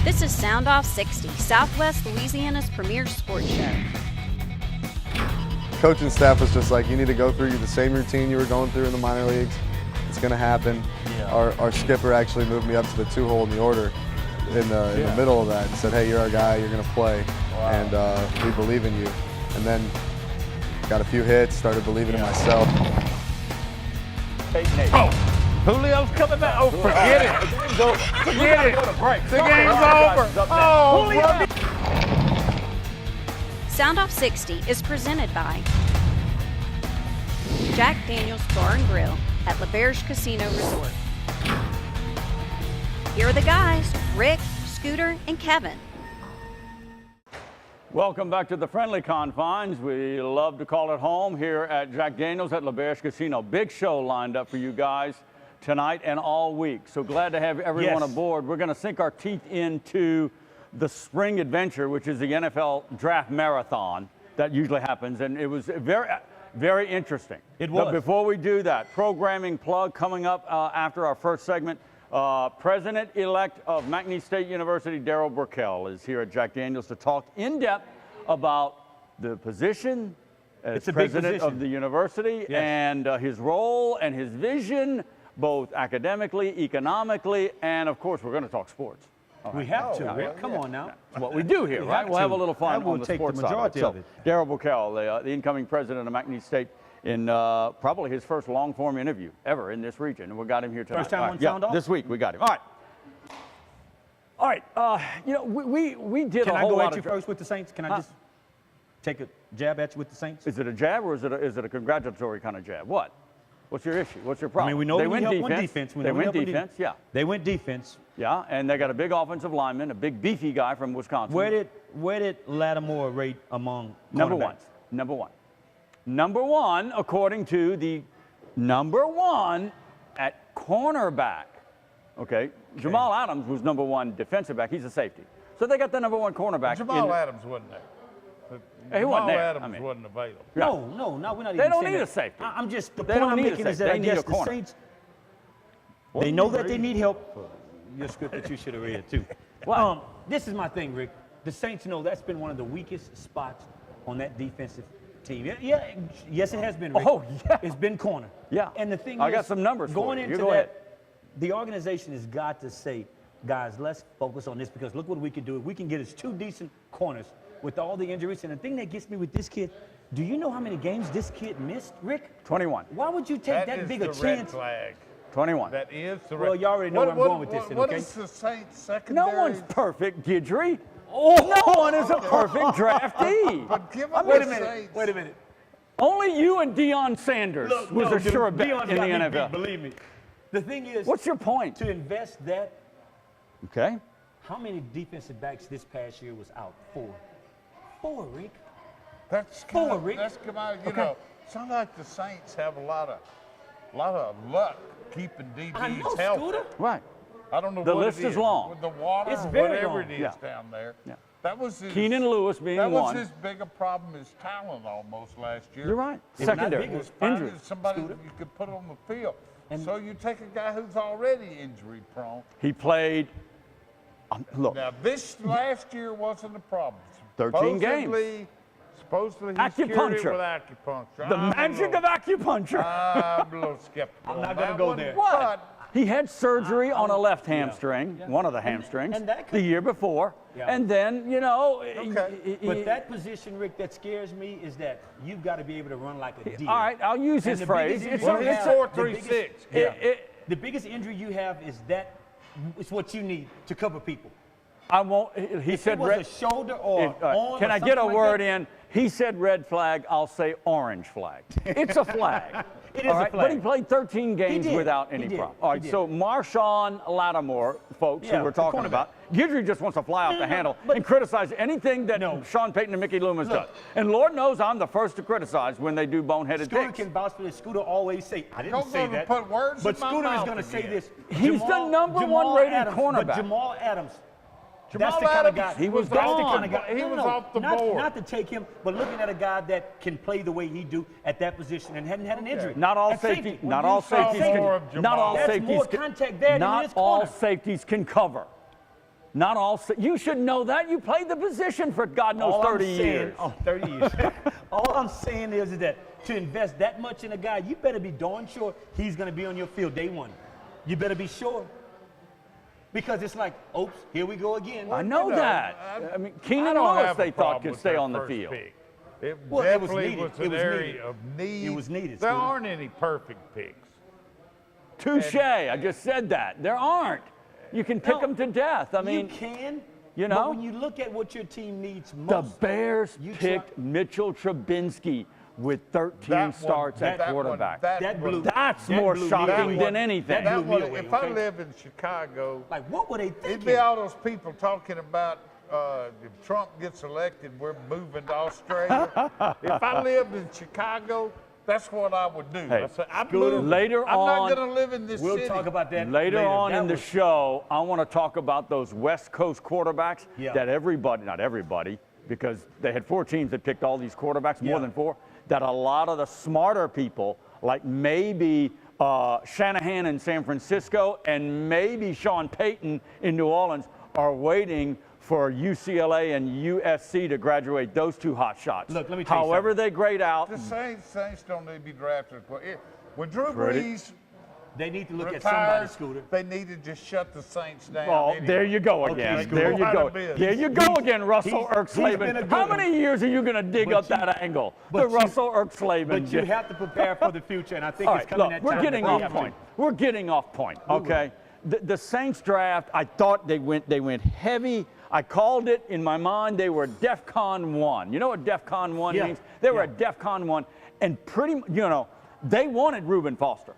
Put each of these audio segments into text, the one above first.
This is soundoff60, Southwest Louisiana's premier sports show. Coaching staff was just like, you need to go through the same routine you were going through in the minor leagues. It's going to happen. Yeah. Our skipper actually moved me up to the 2-hole in the order in the middle of that and said, hey, you're our guy, you're going to play, and we believe in you. And then got a few hits, started believing in myself. Julio's coming back. Oh, forget it. The game's over. Forget it. The game's over. Oh, Soundoff60 is presented by Jack Daniel's Bar and Grill at LaBerge Casino Resort. Here are the guys, Rick, Scooter, and Kevin. Welcome back to the friendly confines. We love to call it home here at Jack Daniel's at LaBerge Casino. Big show lined up for you guys tonight and all week. So glad to have everyone aboard. We're going to sink our teeth into the spring adventure, which is the NFL draft marathon that usually happens. And it was very, very interesting. It was. But before we do that, programming plug coming up after our first segment. President-elect of McNeese State University, Darrell Burkell, is here at Jack Daniel's to talk in depth about the position as president of the university and his role and his vision, both academically, economically, and of course, we're going to talk sports. Right. We have to, Rick. Come on now. That's what we do here, right? We'll have a little fun on the sports side. So, Darrell Burkell, the incoming president of McNeese State, in probably his first long-form interview ever in this region. And we got him here tonight. First time on Sound Off? This week we got him. All right. All right. You know, we did Can a I whole go lot at you first with the Saints? Can I just take a jab at you with the Saints? Is it a jab or is it a congratulatory kind of jab? What? What's your issue? What's your problem? I mean, we know they win defense. They win defense, yeah. They win defense. Yeah, and they got a big offensive lineman, a big beefy guy from Wisconsin. Where did Lattimore rate among Number one. Number one, according to the number one at cornerback. Okay? Jamal Adams was number one defensive back. He's a safety. So they got the number one cornerback. Jamal Adams wasn't there. He wasn't there. Adams wasn't available. No, we're not even saying They don't need that. a safety. I'm just, the They point don't I'm need a making is safety. that They I need guess a the corner. Saints, they know that they need help. Your script that you should have read too. Well, this is my thing, Rick. The Saints know that's been one of the weakest spots on that defensive team. Yes, it has been, Rick. Oh, yeah. It's been corner. Yeah. And the thing I is, got some numbers going for you. into Go ahead. that, the organization has got to say, guys, let's focus on this because look what we can do. We can get us 2 decent corners with all the injuries. And the thing that gets me with this kid, do you know how many games this kid missed, Rick? 21. Why would you take that big a Red chance? flag. 21. That is the red. Well, you already know where I'm going with this, What okay? is the Saints secondary? No one's perfect, Gidry. No one is a perfect draftee. But give Wait a minute. Wait a minute. Only you and Deion Sanders was a sure bet in the NFL. Believe me. The thing is, What's your point? to invest that, Okay. how many defensive backs this past year was out? 4. 4, Rick. That's Four, Rick. That's come out. You Okay. know, sounds like the Saints have a lot of luck keeping DBs I know, healthy. Scooter. Right. I don't know The what list it is long. With the water, It's or very whatever long. it is Yeah. down there. Yeah. That was his, Keenan Lewis being that one. was as big a problem as talent almost last year. You're right. It was not Secondary. big, it Was finding Injury. somebody Scooter. you could put on the field. And- So you take a guy who's already injury prone. He played, look, Now this last year wasn't a problem. 13 games. Supposedly he cured it Acupuncture. with acupuncture. the magic of acupuncture. I'm a little skeptical. I'm not on gonna that go one, there. What? He had surgery on a left hamstring, one of the hamstrings, and that could- the year before. Yeah. And then, you know. But that position, Rick, that scares me is that you've got to be able to run like a deer. All right, I'll use And his the phrase. biggest It's injury Well, you he's have- 4'3'6". the biggest- The biggest injury you have is that it's what you need to cover people. I won't. He If it said was red. a shoulder or arm Can or I get a something like word that, in? He said red flag. I'll say orange flag. It's a flag. It is All a right? flag. But he played 13 games did. without He any did. problem. All right. He did. So Marshawn Lattimore, folks, Yeah, who we're the talking cornerback. about, Gidry just wants to fly off the handle but- and criticize anything that No. Sean Payton and Mickey Loomis Look. does. And Lord knows I'm the first to criticize when they do boneheaded Scooter picks. can vouch for this. Scooter always say, I didn't Don't say go to that. put words but in my Scooter is mouth going to say again. this. He's the number one rated Adams, cornerback. But Jamal Adams, Jamal that's the kind of guy. Adams He was that's the gone. kind of guy. He No, was no, off the not, board. Not to take him, but looking at a guy that can play the way he do at that position and hadn't had an injury. Not all At safety. safety. Not When all you saw safeties more can. of Jamal. Not all That's safeties more can. contact there than Not his all corner. safeties can cover. Not all. You should know that. You played the position for God knows All 30 I'm saying, years. Oh, 30 years. All I'm saying is that to invest that much in a guy, you better be darn sure he's going to be on your field day one. You better be sure. Because it's like, oops, here we go again. I know that. I mean, Keenan Lewis, they thought, could stay on the field. It Well, it was definitely needed. was It an was area needed. of need. It was needed, There Scooter. aren't any perfect picks. Touche. I just said that. There aren't. You can pick No, them to death. I mean, you can. you know? But when you look at what your team needs the most, Bears you picked Mitchell Trubisky with 13 That one- starts at that one- quarterback. that blew. That's that more blew me shocking away. than anything. That blew me one, away, if I okay? lived in Chicago, Like, what were they it'd thinking? be all those people talking about if Trump gets elected, we're moving to Australia. If I lived in Chicago, that's what I would do. Hey, I say, I'm Scooter, moving. later I'm on- not going to live in this We'll city. talk about that Later on That in the was- show, I want to talk about those West Coast quarterbacks Yeah. that everybody, not everybody, because they had 4 teams that picked all these quarterbacks, more Yeah. than 4, that a lot of the smarter people, like maybe Shanahan in San Francisco and maybe Sean Payton in New Orleans, are waiting for UCLA and USC to graduate those 2 hot shots. Look, let me tell you However they grade out, The Saints don't need to be drafted. When Drew Pretty- Brees They need to look at somebody, retires, Scooter. they need to just shut the Saints down. oh, anyway. there you go Okay, again. Scooter. There you Go go. out of business. There you go again, Russell he's been a Erkslavin. good How one. many years are you going to dig But up you- that angle? but The you- Russell Erkslavin. But you have to prepare for the future, and I think All it's right, coming look, that we're time. getting that we off have to. point. We're getting off point, okay? The Saints draft, I thought they went heavy. I called it in my mind. They were DEFCON 1. You know what DEFCON 1 Yeah, means? They were yeah. at DEFCON 1, and they wanted Reuben Foster.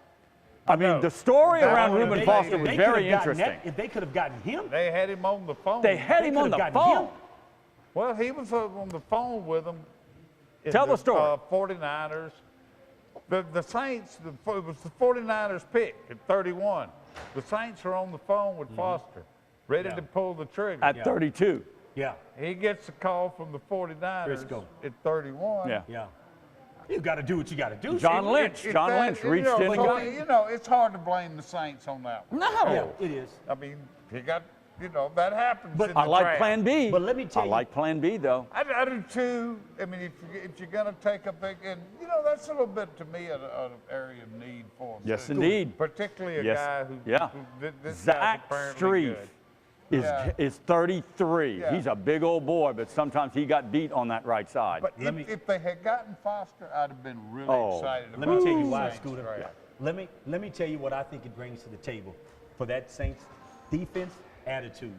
I mean, know. the story That around one, Reuben they- Foster they was They very could've gotten interesting. that- if they could have gotten him, They had him on the phone. They had him on the could've gotten phone. him. Well, he was on the phone with them. in Tell the story. 49ers. The Saints, it was the 49ers pick at 31. The Saints are on the phone with Foster, ready Yeah. to pull the trigger. At 32. yeah, He gets a call from the 49ers Frisco. at 31. Yeah. yeah. You got to do what you got to do. John Scooter. Lynch. If John that- Lynch you reached know, in and so, got you know, it's hard to blame the Saints on that one. No. Yeah, it is. I mean, that happens But in I the like draft. Plan B. But let me tell I you- like Plan B, though. I do too. I mean, if you're going to take a big, and that's a little bit to me an area of need for him. Yes, too. indeed. Particularly a Yes. guy who, Yeah. this Zach guy's apparently Strief good. is Yeah. is 33. Yeah. He's a big old boy, but sometimes he got beat on that right side. But if they had gotten Foster, I'd have been really Oh. excited. Let about me tell you the why, Saints Scooter. draft. Let me tell you what I think it brings to the table for that Saints defense attitude.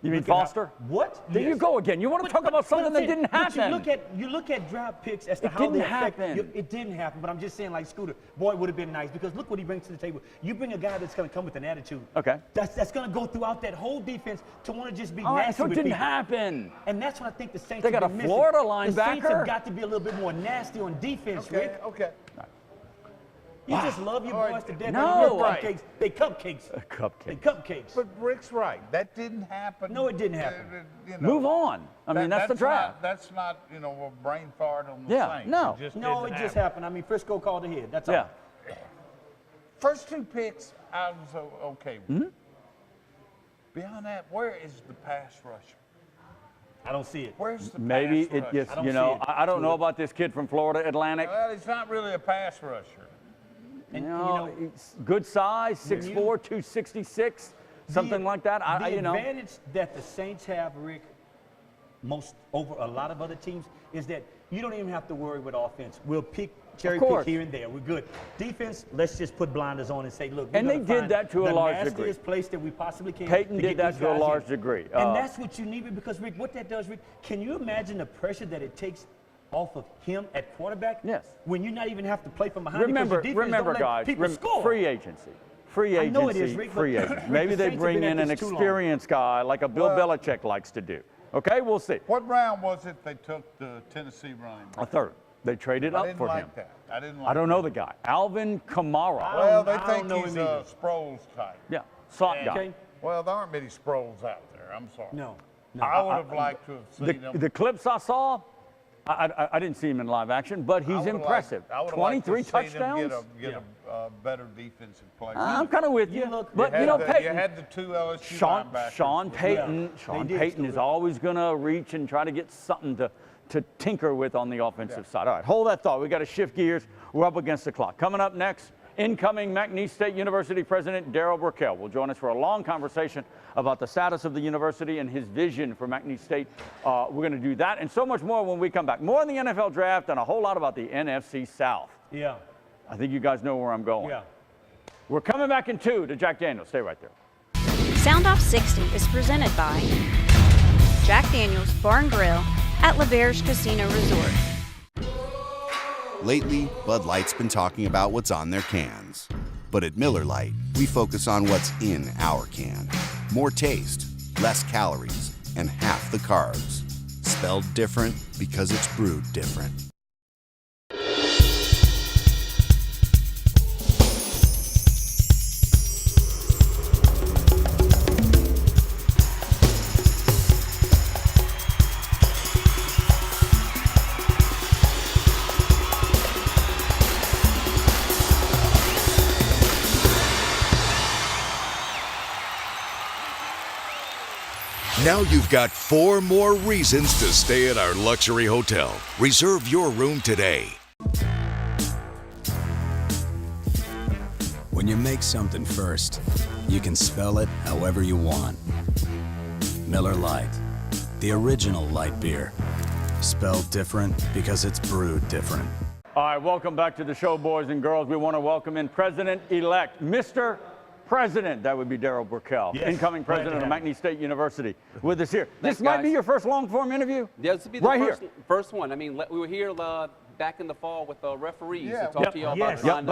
You mean Look at how- Foster? What? There you Yes. go again. You want to talk about something I'm that saying- didn't but happen. you look at draft picks as to It how didn't they affect. happen. It didn't happen, but I'm just saying, like Scooter, boy, it would have been nice because look what he brings to the table. You bring a guy that's going to come with an attitude. Okay. That's going to go throughout that whole defense to want to just be All right, nasty so it with didn't people. happen. And that's what I think the Saints They have got a been missing. Florida The Saints linebacker. have got to be a little bit more nasty on defense, Okay, Rick. okay. You just love your All right, boys to death. no. They're cupcakes. They cupcakes. They Cupcake. cupcakes. But Rick's right. That didn't happen. No, it didn't happen. Move on. I mean, that's the draft. That's not, a brain fart on the Yeah, Saints. no. It just No, didn't it just happen. happened. I mean, Frisco called ahead. That's Yeah. all. First 2 picks, I was okay with. Mm-hmm. Beyond that, where is the pass rusher? I don't see it. Where's the Maybe pass it rusher? just, I don't you know, see it. I don't know about this kid from Florida Atlantic. Well, he's not really a pass rusher. And, You know, he's good size, 6'4", 266, something like that. The advantage that the Saints have, Rick, most over a lot of other teams, is that you don't even have to worry with offense. We'll cherry pick course. here and there. We're good. Defense, let's just put blinders on and say, look, And we're they gonna did find that to a the large degree. nastiest place that we possibly can. Peyton to did get that these to a guys large in. degree. And that's what you need, because Rick, what that does, Rick, can you imagine the pressure that it takes off of him at quarterback? Yes. When you not even have to play from behind. Remember, because your defense remember, don't let guys, people score. free agency. Free I know it agency, is, Rick, but free agency. Maybe the they Saints have bring been in at an this too long. experienced guy like a Bill Belichick likes to do. Okay, we'll see. What round was it they took the Tennessee running back? A third. They traded I up didn't for like him. that. I didn't like I don't know that. the guy. Alvin Kamara. Well, they I don't think know he's him a either. Sproles type. Yeah, slot guy. Okay. Well, there aren't many Sproles out there. I'm sorry. No. I would have liked to have seen them. The clips I saw, I didn't see him in live action, but he's impressive. 23 touchdowns. Get a better defensive play. I'm kind of with you. But Peyton, you had the 2 LSU linebackers. Sean Payton is always going to reach and try to get something to tinker with on the offensive side. All right, hold that thought. We got to shift gears. We're up against the clock. Coming up next, incoming McNeese State University President Darrell Burkell will join us for a long conversation about the status of the university and his vision for McNeese State. We're going to do that and so much more when we come back. More on the NFL draft and a whole lot about the NFC South. Yeah. I think you guys know where I'm going. Yeah. We're coming back in 2 to Jack Daniels. Stay right there. Soundoff60 is presented by Jack Daniels Bar and Grill at LaBerge Casino Resort. Lately, Bud Light's been talking about what's on their cans. But at Miller Lite, we focus on what's in our can. More taste, less calories, and half the carbs. Spelled different because it's brewed different. Now you've got 4 more reasons to stay at our luxury hotel. Reserve your room today. When you make something first, you can spell it however you want. Miller Lite, the original light beer. Spelled different because it's brewed different. All right, welcome back to the show, boys and girls. We want to welcome in President-elect, Mr. President, that would be Darrell Burkell, incoming president of McNeese State University, with us here. Thanks, this might guys. be your first long-form interview? Yeah, this will be the right first one. I mean, we were here back in the fall with referees to talk to you all about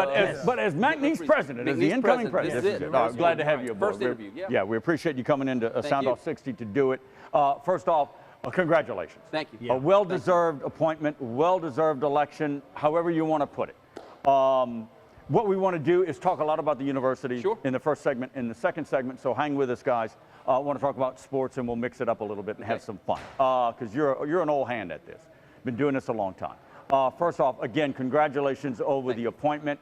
but as McNeese president, as the incoming president, glad to have you aboard. First interview, yeah, we appreciate you coming into Soundoff60 to do it. First off, congratulations. Thank you. A well-deserved appointment, well-deserved election, however you want to put it. What we want to do is talk a lot about the university in the first segment. In the second segment, so hang with us, guys. I want to talk about sports, and we'll mix it up a little bit and have some fun. Because you're an old hand at this. Been doing this a long time. First off, again, congratulations over the appointment.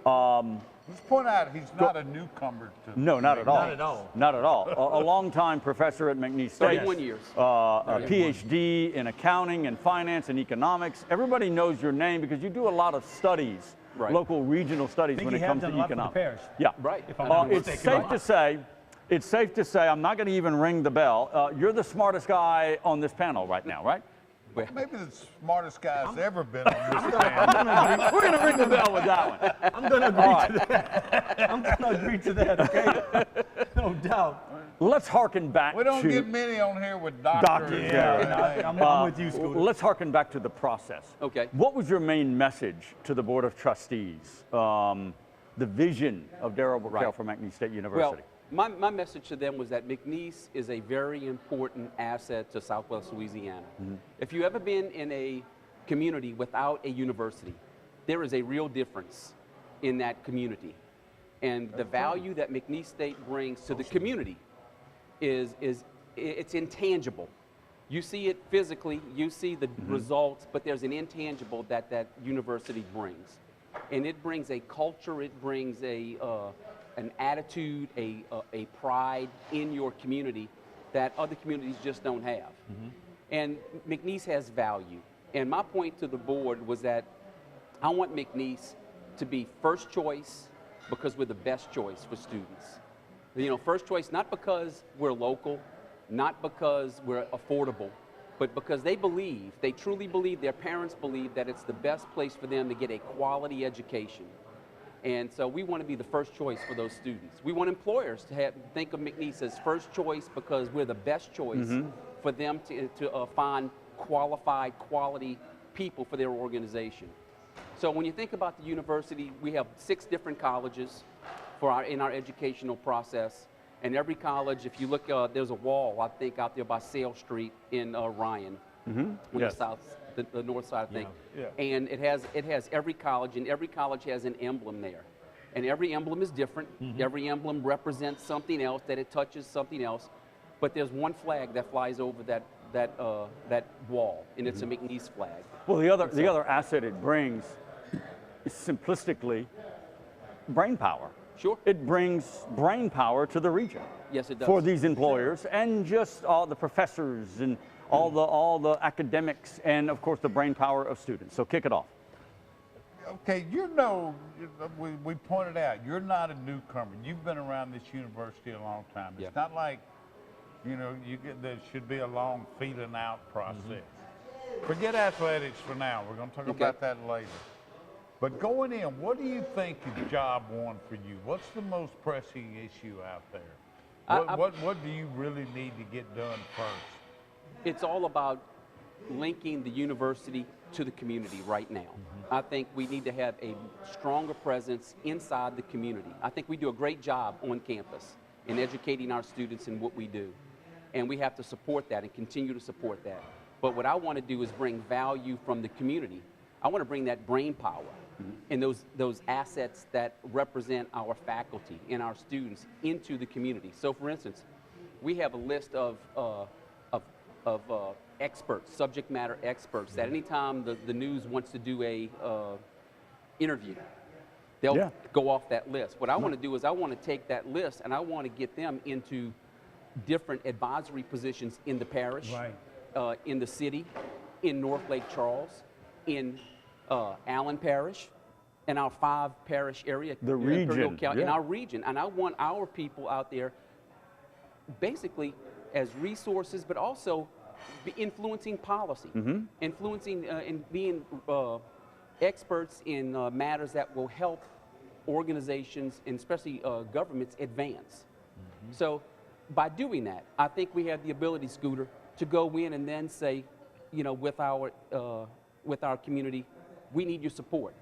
Let's point out he's not a newcomer to. No, not at all. Not at all. Not at all. A longtime professor at McNeese State. 31 years. A PhD in accounting and finance and economics. Everybody knows your name because you do a lot of studies. Right. Local regional studies when it comes to economics. Yeah, right. It's safe to say, I'm not going to even ring the bell. You're the smartest guy on this panel right now, right? Maybe the smartest guy's ever been on this panel. We're going to ring the bell with that one. I'm going to agree to that. I'm going to agree to that, okay? No doubt. Let's harken back to... We don't get many on here with doctors. I'm with you, Scooter. Let's harken back to the process. Okay. What was your main message to the Board of Trustees? The vision of Darrell Burkell for McNeese State University? Well, my message to them was that McNeese is a very important asset to Southwest Louisiana. Mm-hmm. If you've ever been in a community without a university, there is a real difference in that community. And the value that McNeese State brings to the community it's intangible. You see it physically, you see the results, but there's an intangible that university brings. And it brings a culture, it brings an attitude, a pride in your community that other communities just don't have. And McNeese has value. And my point to the board was that I want McNeese to be first choice because we're the best choice for students. You know, first choice not because we're local, not because we're affordable, but because they truly believe, their parents believe that it's the best place for them to get a quality education. And so we want to be the first choice for those students. We want employers to think of McNeese as first choice because we're the best choice for them to find qualified, quality people for their organization. So when you think about the university, we have 6 different colleges in our educational process. And every college, if you look, there's a wall, I think, out there by Sale Street in Ryan, on the north side, I think. And it has every college, and every college has an emblem there. And every emblem is different. Every emblem represents something else, that it touches something else. but there's one flag that flies over that wall, and it's a McNeese flag. Well, the other asset it brings is simplistically brain power. Sure. It brings brain power to the region. Yes, it does. For these employers and just all the professors and all the academics and of course the brain power of students. So kick it off. Okay, we pointed out, you're not a newcomer. You've been around this university a long time. It's not like, there should be a long feeling out process. Forget athletics for now. We're going to talk about that later. But going in, what do you think is job one for you? What's the most pressing issue out there? What do you really need to get done first? It's all about linking the university to the community right now. I think we need to have a stronger presence inside the community. I think we do a great job on campus in educating our students in what we do. And we have to support that and continue to support that. But what I want to do is bring value from the community. I want to bring that brain power and those assets that represent our faculty and our students into the community. So for instance, we have a list of experts, subject matter experts, that anytime the news wants to do a interview, they'll go off that list. What I want to do is I want to take that list and I want to get them into different advisory positions in the parish, in the city, in North Lake Charles, in Allen Parish, in our 5-parish area, the region, in our region. And I want our people out there basically as resources, but also influencing policy, influencing and being experts in matters that will help organizations and especially governments advance. So by doing that, I think we have the ability, Scooter, to go in and then say, with our community, we need your support.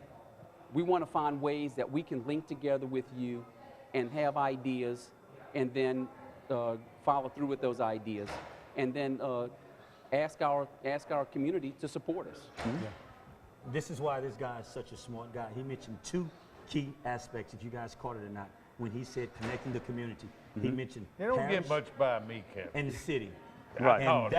We want to find ways that we can link together with you and have ideas and then follow through with those ideas and then ask our community to support us. This is why this guy is such a smart guy. He mentioned 2 key aspects, if you guys caught it or not, when he said connecting the community. He mentioned They don't parish get much by me, Kevin. and the city. Right. And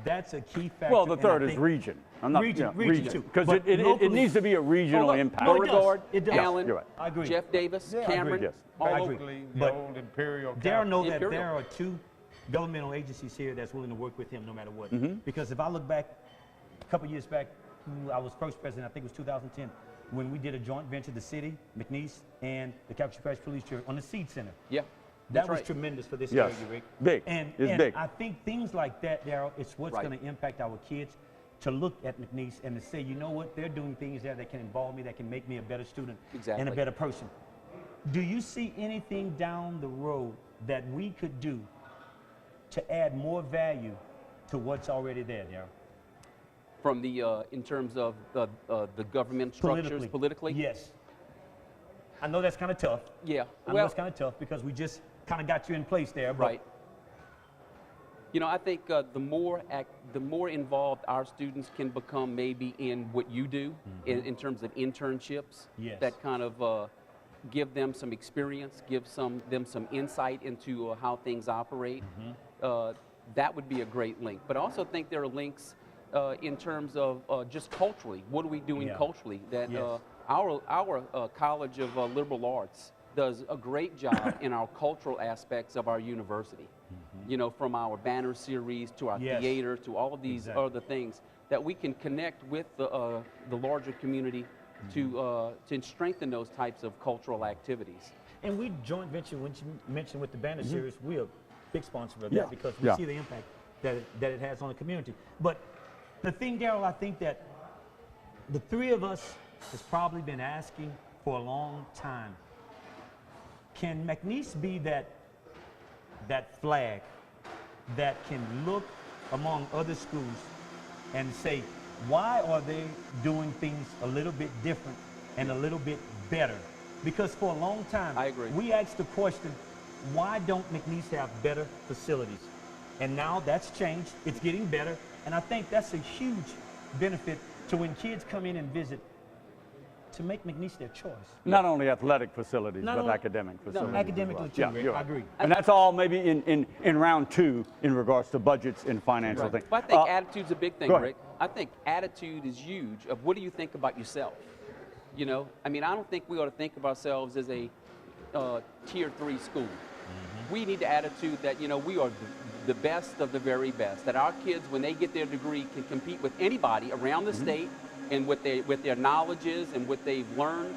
that's a key factor. Well, the and third I is think region. I'm not, region too. Because But it locally- needs to be a regional impact. Beauregard, It does. Allen, You're right. I agree. Jeff Davis, Yeah, I Cameron, Yes. all I over. agree. The But old Imperial Darryl know that Imperial. there are 2 governmental agencies here that's willing to work with him no matter what. Because if I look back a couple years back, I was first president, I think it was 2010, when we did a joint venture, the city, McNeese, and the Calcasieu Parish Police Church on the Seed Center. Yeah, That that's was right. tremendous for this Yes. area, Rick. Big. And It's big. I think things like that, Darryl, it's what's Right. going to impact our kids to look at McNeese and to say, you know what, they're doing things there that can involve me, that can make me a better student and Exactly. a better person. Do you see anything down the road that we could do to add more value to what's already there, Darryl? From the in terms of the government structures politically? Yes. I know that's kind of tough. Yeah. I know it's kind of tough because we just kind of got you in place there. But Right. I think the more involved our students can become maybe in what you do in terms of internships, Yes. that kind of give them some experience, give them some insight into how things operate. That would be a great link. But I also think there are links in terms of just culturally. What are we doing culturally? That Yes. our College of Liberal Arts does a great job in our cultural aspects of our university. From our banner series to our Yes. theater to all of these Exactly. other things that we can connect with the larger community to strengthen those types of cultural activities. And we joint venture, when you mentioned with the banner series, we're a big sponsor of Yeah. that because we Yeah. see the impact that it has on the community. But the thing, Darryl, I think that the 3 of us has probably been asking for a long time. Can McNeese be that flag that can look among other schools and say, why are they doing things a little bit different and a little bit better? Because for a long time, I agree. we asked the question, why don't McNeese have better facilities? And now that's changed. It's getting better. And I think that's a huge benefit to when kids come in and visit to make McNeese their choice. Not only athletic facilities, Not but only- academic facilities. No, academically too, Yeah, Rick. you're I right. agree. And that's all maybe in round 2 in regards to budgets and financial things. But I think attitude's a big thing, go ahead. Rick. I think attitude is huge of what do you think about yourself? You know, I mean, I don't think we ought to think of ourselves as a tier 3 school. We need the attitude that, you know, we are the best of the very best, that our kids, when they get their degree, can compete with anybody around the state and with their knowledges and what they've learned,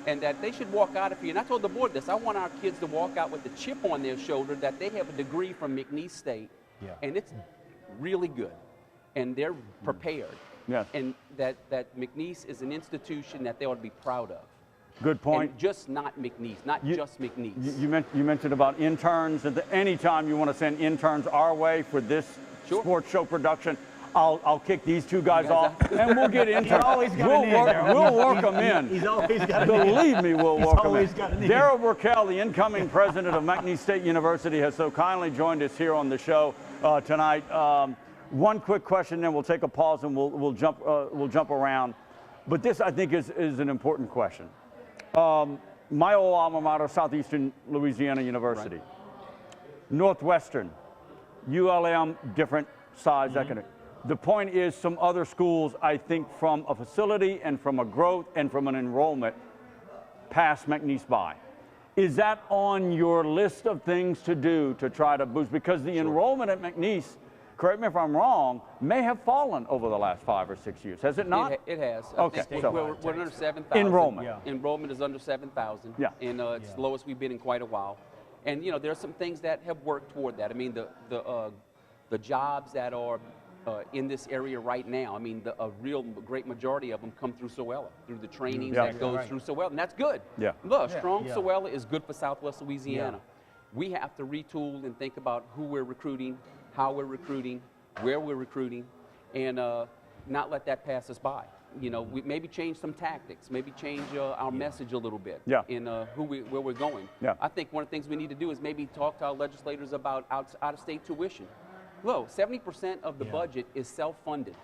and that they should walk out of here. And I told the board this, I want our kids to walk out with a chip on their shoulder that they have a degree from McNeese State, and it's really good, and they're prepared. Yes. And that McNeese is an institution that they ought to be proud of. Good point. And just not McNeese, not just McNeese. You mentioned about interns. Anytime you want to send interns our way for this sports show production, I'll kick these two guys off, and we'll get interns. We'll work them in. He's always got Believe me, we'll work them in. got an in. Darryl Burkell, the incoming president of McNeese State University, has so kindly joined us here on the show tonight. One quick question, then we'll take a pause and we'll jump around. But this, I think, is an important question. My old alma mater, Southeastern Louisiana University. Northwestern, ULM, different size economic. The point is some other schools, I think, from a facility and from a growth and from an enrollment, pass McNeese by. Is that on your list of things to do to try to boost? Because the enrollment at McNeese, correct me if I'm wrong, may have fallen over the last 5 or 6 years. Has it not? It has. Okay, I think so we're under 7,000. enrollment. Enrollment is under 7,000. Yeah. And it's the lowest we've been in quite a while. And you know, there are some things that have worked toward that. I mean, the jobs that are in this area right now, I mean, a real great majority of them come through SOELA, through the training that goes through SOELA, and that's good. Yeah. Look, strong SOELA is good for Southwest Louisiana. We have to retool and think about who we're recruiting, how we're recruiting, where we're recruiting, and not let that pass us by. You know, we maybe change some tactics, maybe change our message a little bit in where we're going. Yeah. I think one of the things we need to do is maybe talk to our legislators about out-of-state tuition. Look, 70% of the budget is self-funded.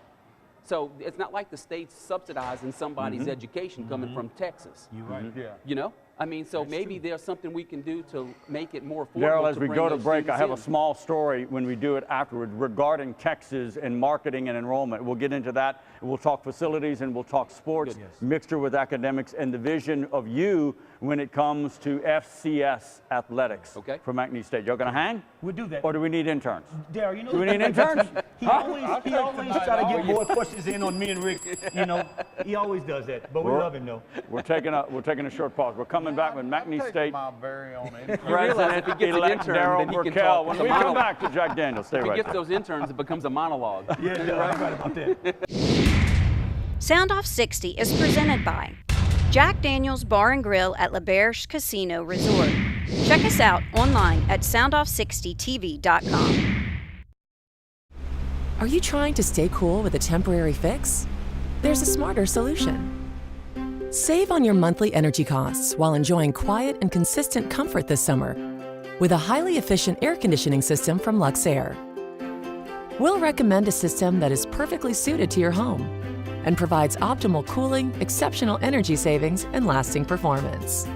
So it's not like the state's subsidizing somebody's education coming from Texas. You're right. You know? I mean, so maybe there's something we can do to make it more affordable. Darryl, as we bring go to those break, I have a students in. small story when we do it afterward regarding Texas and marketing and enrollment. We'll get into that. We'll talk facilities and we'll talk sports, mixture with academics, and the vision of you when it comes to FCS athletics for McNeese State. You're going to hang? We'll do that. Or do we need interns? Darryl, you know, Do we need interns? He always try to get more questions in on me and Rick. You know, he always does that. But we love him though. We're taking a short pause. We're coming back with McNeese State My very own President elect Darryl Burkell. When we come back to Jack Daniels, stay If he right gets there. those interns, it becomes a monologue. Yeah, you're right about that. Soundoff60 is presented by Jack Daniels Bar and Grill at LaBerge Casino Resort. Check us out online at soundoff60tv.com. Are you trying to stay cool with a temporary fix? There's a smarter solution. Save on your monthly energy costs while enjoying quiet and consistent comfort this summer with a highly efficient air conditioning system from Luxair. We'll recommend a system that is perfectly suited to your home and provides optimal cooling, exceptional energy savings, and lasting performance.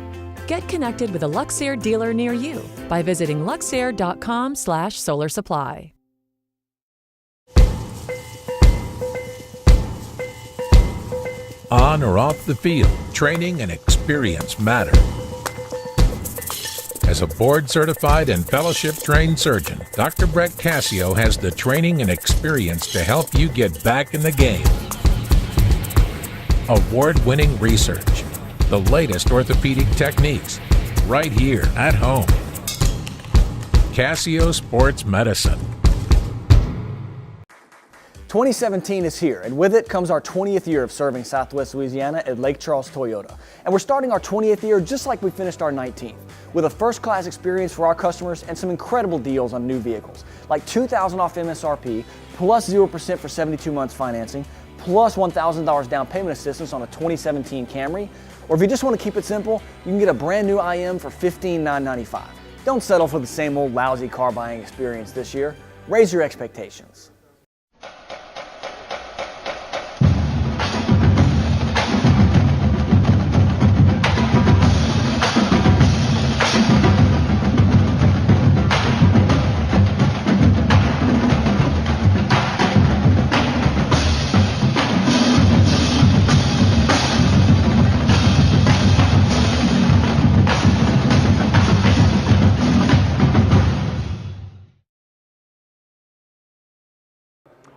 Get connected with a Luxair dealer near you by visiting luxair.com/solarsupply. On or off the field, training and experience matter. As a board-certified and fellowship-trained surgeon, Dr. Brett Cassio has the training and experience to help you get back in the game. Award-winning research, the latest orthopedic techniques, right here at home. Cassio Sports Medicine. 2017 is here, and with it comes our 20th year of serving Southwest Louisiana at Lake Charles Toyota. And we're starting our 20th year just like we finished our 19th, with a first-class experience for our customers and some incredible deals on new vehicles, like $2,000 off MSRP, plus 0% for 72 months financing, plus $1,000 down payment assistance on a 2017 Camry. Or if you just want to keep it simple, you can get a brand new IM for $15,995. Don't settle for the same old lousy car buying experience this year. Raise your expectations.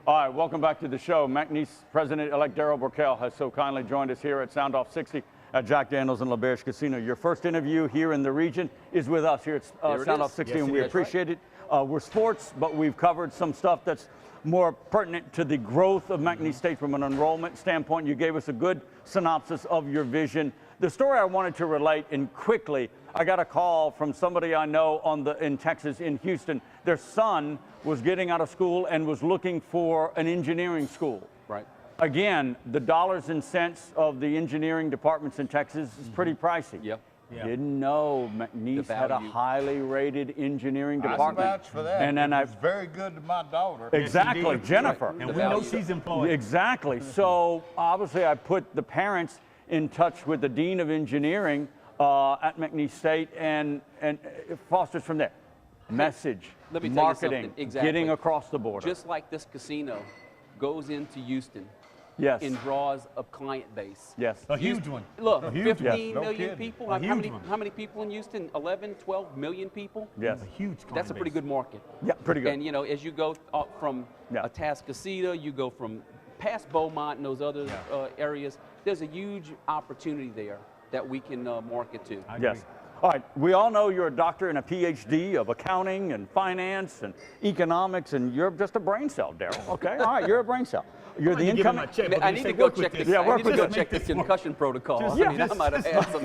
All right, welcome back to the show. McNeese President-elect Darrell Burkell has so kindly joined us here at soundoff60 at Jack Daniels and LaBerge Casino. Your first interview here in the region is with us here at soundoff60, and we appreciate it. We're sports, but we've covered some stuff that's more pertinent to the growth of McNeese State from an enrollment standpoint. You gave us a good synopsis of your vision. The story I wanted to relate, and quickly, I got a call from somebody I know in Texas, in Houston. Their son was getting out of school and was looking for an engineering school. Right. Again, the dollars and cents of the engineering departments in Texas is pretty pricey. Yep. Yeah. Didn't know McNeese had a highly rated engineering department. I vouch for that. And then it was very good to my daughter. Exactly, Jennifer. And we know she's employed. Exactly. So obviously I put the parents in touch with the Dean of Engineering at McNeese State, and it fosters from there. Message, Let me marketing, tell you something. Exactly. getting across the border. Just like this casino goes into Houston. Yes. And draws a client base. Yes. A huge one. Look, A huge 15 one. million people. A huge one. How many people in Houston? 11, 12 million people? Yes. A huge client That's a pretty base. good market. Yeah, pretty good. And, you know, as you go up from Atascocita, you go from past Beaumont and those other areas, there's a huge opportunity there that we can market to. Yes. All right, we all know you're a doctor and a PhD of accounting and finance and economics, and you're just a brain cell, Darrell. Okay, all right, you're a brain cell. You're the incoming. I need to go check this. Yeah, I need to go check this concussion protocol. I mean, I might have had some.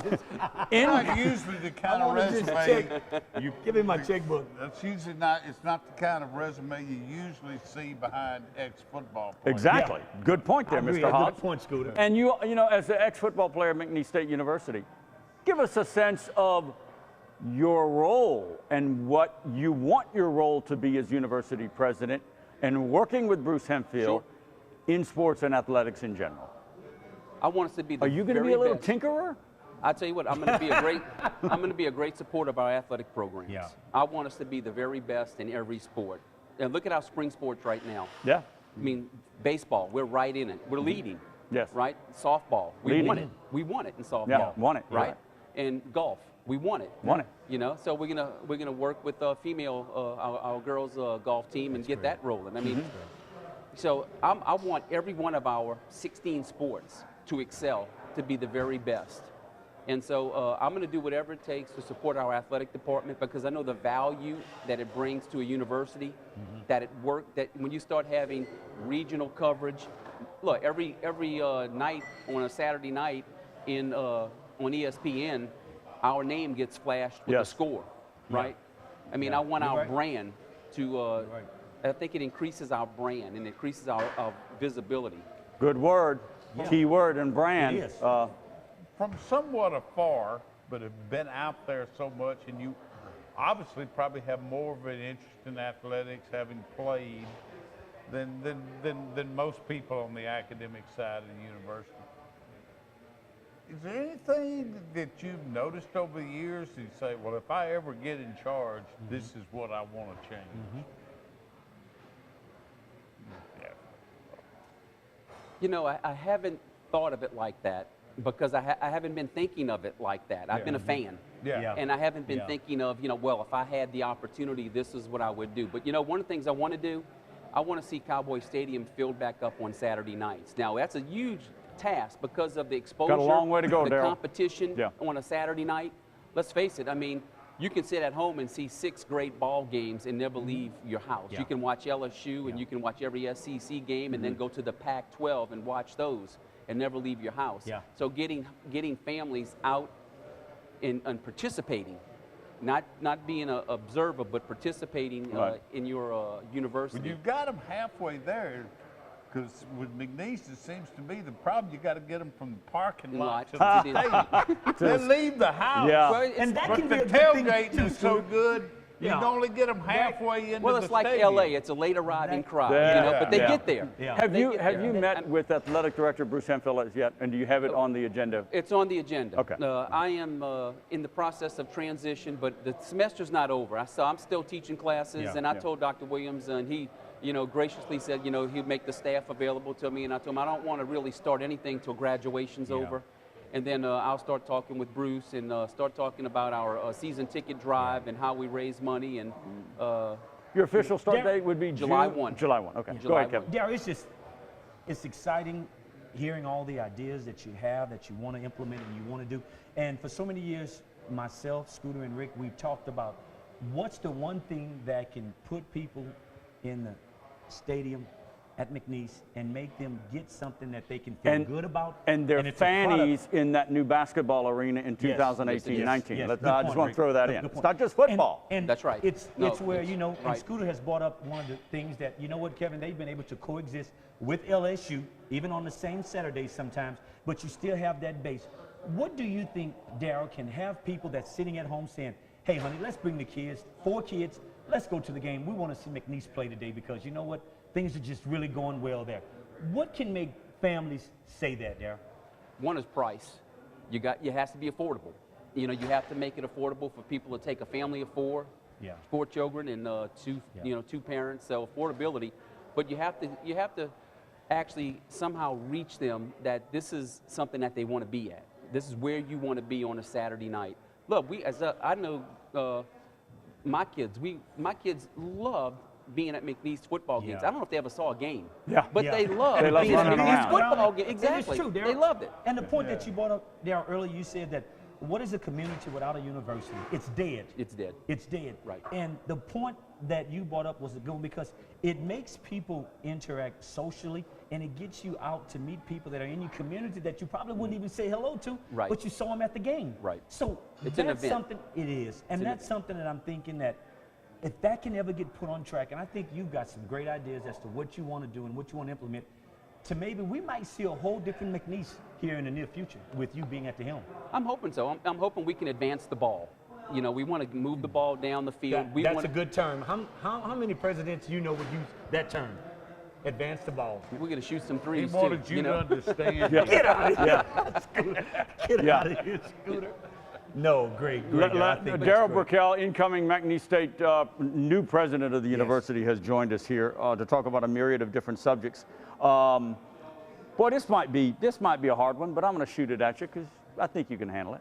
Not usually the kind of resume you give me my checkbook. That's usually not. It's not the kind of resume you usually see behind ex-football players. Exactly. Good point there, Mr. Hodge. Good point, Scooter. And you know, as an ex-football player at McNeese State University, give us a sense of your role and what you want your role to be as university president and working with Bruce Hempfield in sports and athletics in general. I want us to be the Are you going to be a little tinkerer? I tell you what, I'm going to be a great. I'm going to be a great supporter of our athletic programs. Yeah. I want us to be the very best in every sport. And look at our spring sports right now. Yeah. I mean, baseball, we're right in it. We're leading. Yes. Right. Softball, we Leading. won it. We won it in softball. Yeah, won it. Right. And golf, we won it. Won it. You know, so we're gonna work with female our girls golf team and get that rolling. I mean, so I want every one of our 16 sports to excel, to be the very best. And so I'm going to do whatever it takes to support our athletic department, because I know the value that it brings to a university, that when you start having regional coverage. Look, every night on a Saturday night on ESPN, our name gets flashed with a score, right? I mean, I want our brand to, I think it increases our brand and increases our visibility. Good word, key word and brand. It is. From somewhat afar, but have been out there so much, and you obviously probably have more of an interest in athletics, having played, than most people on the academic side of the university. Is there anything that you've noticed over the years that you say, well, if I ever get in charge, this is what I want to change? You know, I haven't thought of it like that, because I haven't been thinking of it like that. I've been a fan. And I haven't been thinking of, you know, well, if I had the opportunity, this is what I would do. But, you know, one of the things I want to do, I want to see Cowboy Stadium filled back up on Saturday nights. Now, that's a huge task because of the exposure, Got a long way to go, the Darrell. competition on a Saturday night. Let's face it, I mean, you can sit at home and see 6 great ball games and never leave your house. You can watch LSU and you can watch every SEC game and then go to the Pac-12 and watch those and never leave your house. So getting families out and participating, not being an observer, but participating in your university. When you've got them halfway there, because with McNeese, it seems to be the problem, you got to get them from the parking lot to the stadium. They leave the house. Well, And that But can be the a good thing tailgating too, is so Scooter. good, you can only get them halfway into Well, the it's like stadium. LA. It's a late arriving crowd, Yeah. you know, but they Yeah. get there. Have you They get there. met with athletic director Bruce Hempfield as yet, and do you have it on the agenda? It's on the agenda. Okay. I am in the process of transition, but the semester's not over. I'm still teaching classes, and I told Dr. Williams, and he, you know, graciously said, you know, he'd make the staff available to me, and I told him I don't want to really start anything till graduation's over. And then I'll start talking with Bruce and start talking about our season ticket drive and how we raise money and Your official start date would be July June? 1. July 1, okay. Go July ahead, Kevin. Darryl, it's exciting hearing all the ideas that you have, that you want to implement and you want to do. And for so many years, myself, Scooter, and Rick, we've talked about what's the one thing that can put people in the stadium at McNeese and make them get something that they can feel good about. And their it's a product. fannies in that new basketball arena in 2018-19. Yes, I just want to throw that in. It's not just football. And that's right. It's where, you know, right. and Scooter has brought up one of the things that, you know what, Kevin, they've been able to coexist with LSU, even on the same Saturdays sometimes, but you still have that base. What do you think, Darryl, can have people that's sitting at home saying, hey, honey, let's bring the kids, 4 kids, let's go to the game. We want to see McNeese play today because, you know what, things are just really going well there. What can make families say that, Darryl? One is price. It has to be affordable. You know, you have to make it affordable for people to take a family of 4, 4 children and 2 parents. So affordability, but you have to actually somehow reach them that this is something that they want to be at. This is where you want to be on a Saturday night. Look, I know my kids loved being at McNeese football games. I don't know if they ever saw a game. But they loved being at McNeese football games. Exactly. It's true, Darryl. They loved it. And the point that you brought up, Darryl, earlier, you said that what is a community without a university? It's dead. It's dead. It's dead. Right. And the point that you brought up was a good one because it makes people interact socially and it gets you out to meet people that are in your community that you probably wouldn't even say hello to, Right. but you saw them at the game. Right. So It's an that's event. something, it is. And that's something that I'm thinking that if that can ever get put on track, and I think you've got some great ideas as to what you want to do and what you want to implement, to maybe we might see a whole different McNeese here in the near future with you being at the helm. I'm hoping so. I'm hoping we can advance the ball. You know, we want to move the ball down the field. That's a good term. How many presidents you know would use that term? Advance the ball. We're going to shoot some He threes wanted too. you to understand. Get out of here, Scooter. Get out of here, Scooter. No, great. Darryl Burkell, incoming McNeese State new president of the university, has joined us here to talk about a myriad of different subjects. Boy, this might be a hard one, but I'm going to shoot it at you because I think you can handle it.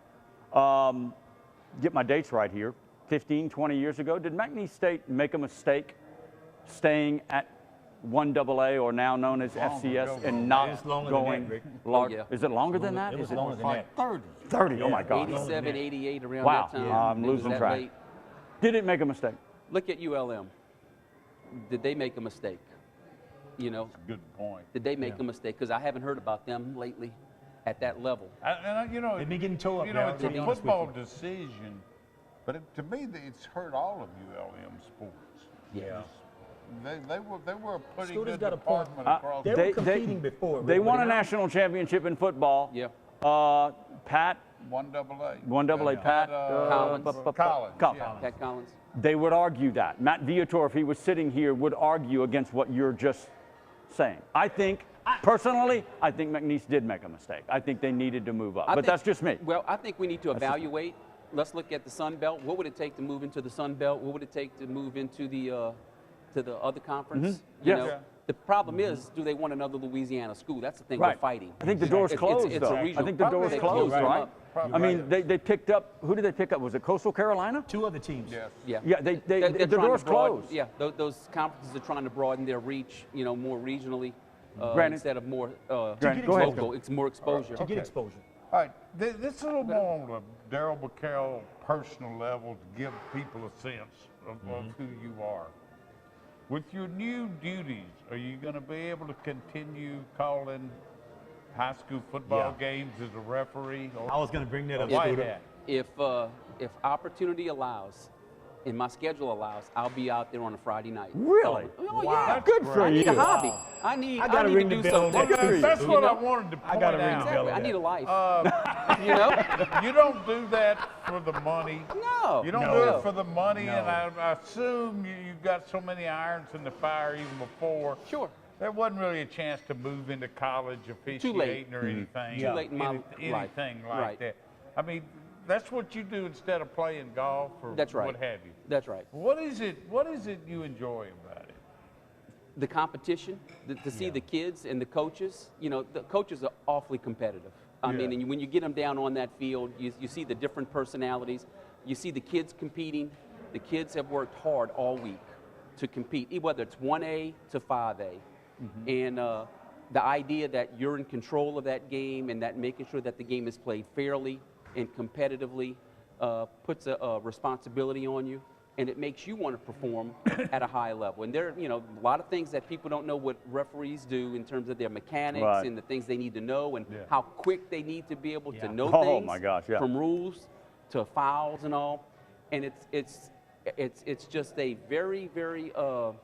Get my dates right here. 15, 20 years ago, did McNeese State make a mistake staying at 1AA, or now known as FCS, and not going large? Is it longer than that? It was longer than that. 30. 30, oh my God. 87, 88, around Wow, that time. I'm losing track. Late. Did it make a mistake? Look at ULM. Did they make a mistake? You know, Good point. did they make a mistake? Because I haven't heard about them lately at that level. And you know, They've been getting tore up you now, know, it's to a be honest with football you. decision, but to me, it's hurt all of ULM sports. Yeah. They were a pretty Scooter's good got a point. department across They were competing before. They but won a now- national championship in football. Yeah. Pat, 1AA. 1AA, Pat Collins. Collins. Collins. Pat Collins. They would argue that. Matt Viator, if he was sitting here, would argue against what you're just saying. I think, personally, I think McNeese did make a mistake. I think they needed to move up. But that's just me. Well, I think we need to evaluate. Let's look at the Sun Belt. What would it take to move into the Sun Belt? What would it take to move into the other conference? You know, the problem is, do they want another Louisiana school? That's the thing we're fighting. I think the door's closed, it's a though. regional. I think the door's They closed, them right? up. I mean, they picked up, who did they pick up? Was it Coastal Carolina? 2 other teams. Yes. Yeah. Yeah, They're the trying to door's broaden- closed. Yeah, those conferences are trying to broaden their reach, you know, more regionally Granted. instead of more Granted. Go ahead. local. It's more exposure. To get exposure. All right, this is a little more on the Darryl Burkell personal level to give people a sense of who you are. With your new duties, are you going to be able to continue calling high school football games as a referee? Or I was going to bring that up, white Scooter. hat? If opportunity allows, and my schedule allows, I'll be out there on a Friday night. Really? Oh, Wow. yeah. Good for I need you. a hobby. I need gotta to ring the do bell on something. that. That's You what I know? wanted to point gotta ring the out. bell. Exactly. I need a life. You You know? You don't do that for the money. No. You don't No. do it for the money, No. and I assume you've got so many irons in the fire even before. Sure. There wasn't really a chance to move into college officiating or anything. Too late in my life. Anything like Right. that. I mean, that's what you do instead of playing golf or That's right. what have you. That's right. What is it you enjoy about it? The competition, to see the kids and the coaches. You know, the coaches are awfully competitive. I mean, and when you get them down on that field, you see the different personalities. You see the kids competing. The kids have worked hard all week. to compete, whether it's 1A to 5A. And the idea that you're in control of that game and that making sure that the game is played fairly and competitively puts a responsibility on you, and it makes you want to perform at a high level. And there are, a lot of things that people don't know what referees do in terms of their mechanics and the things they need to know and how quick they need to be able to know things. My gosh, from rules to fouls and all. And it's just a very, very what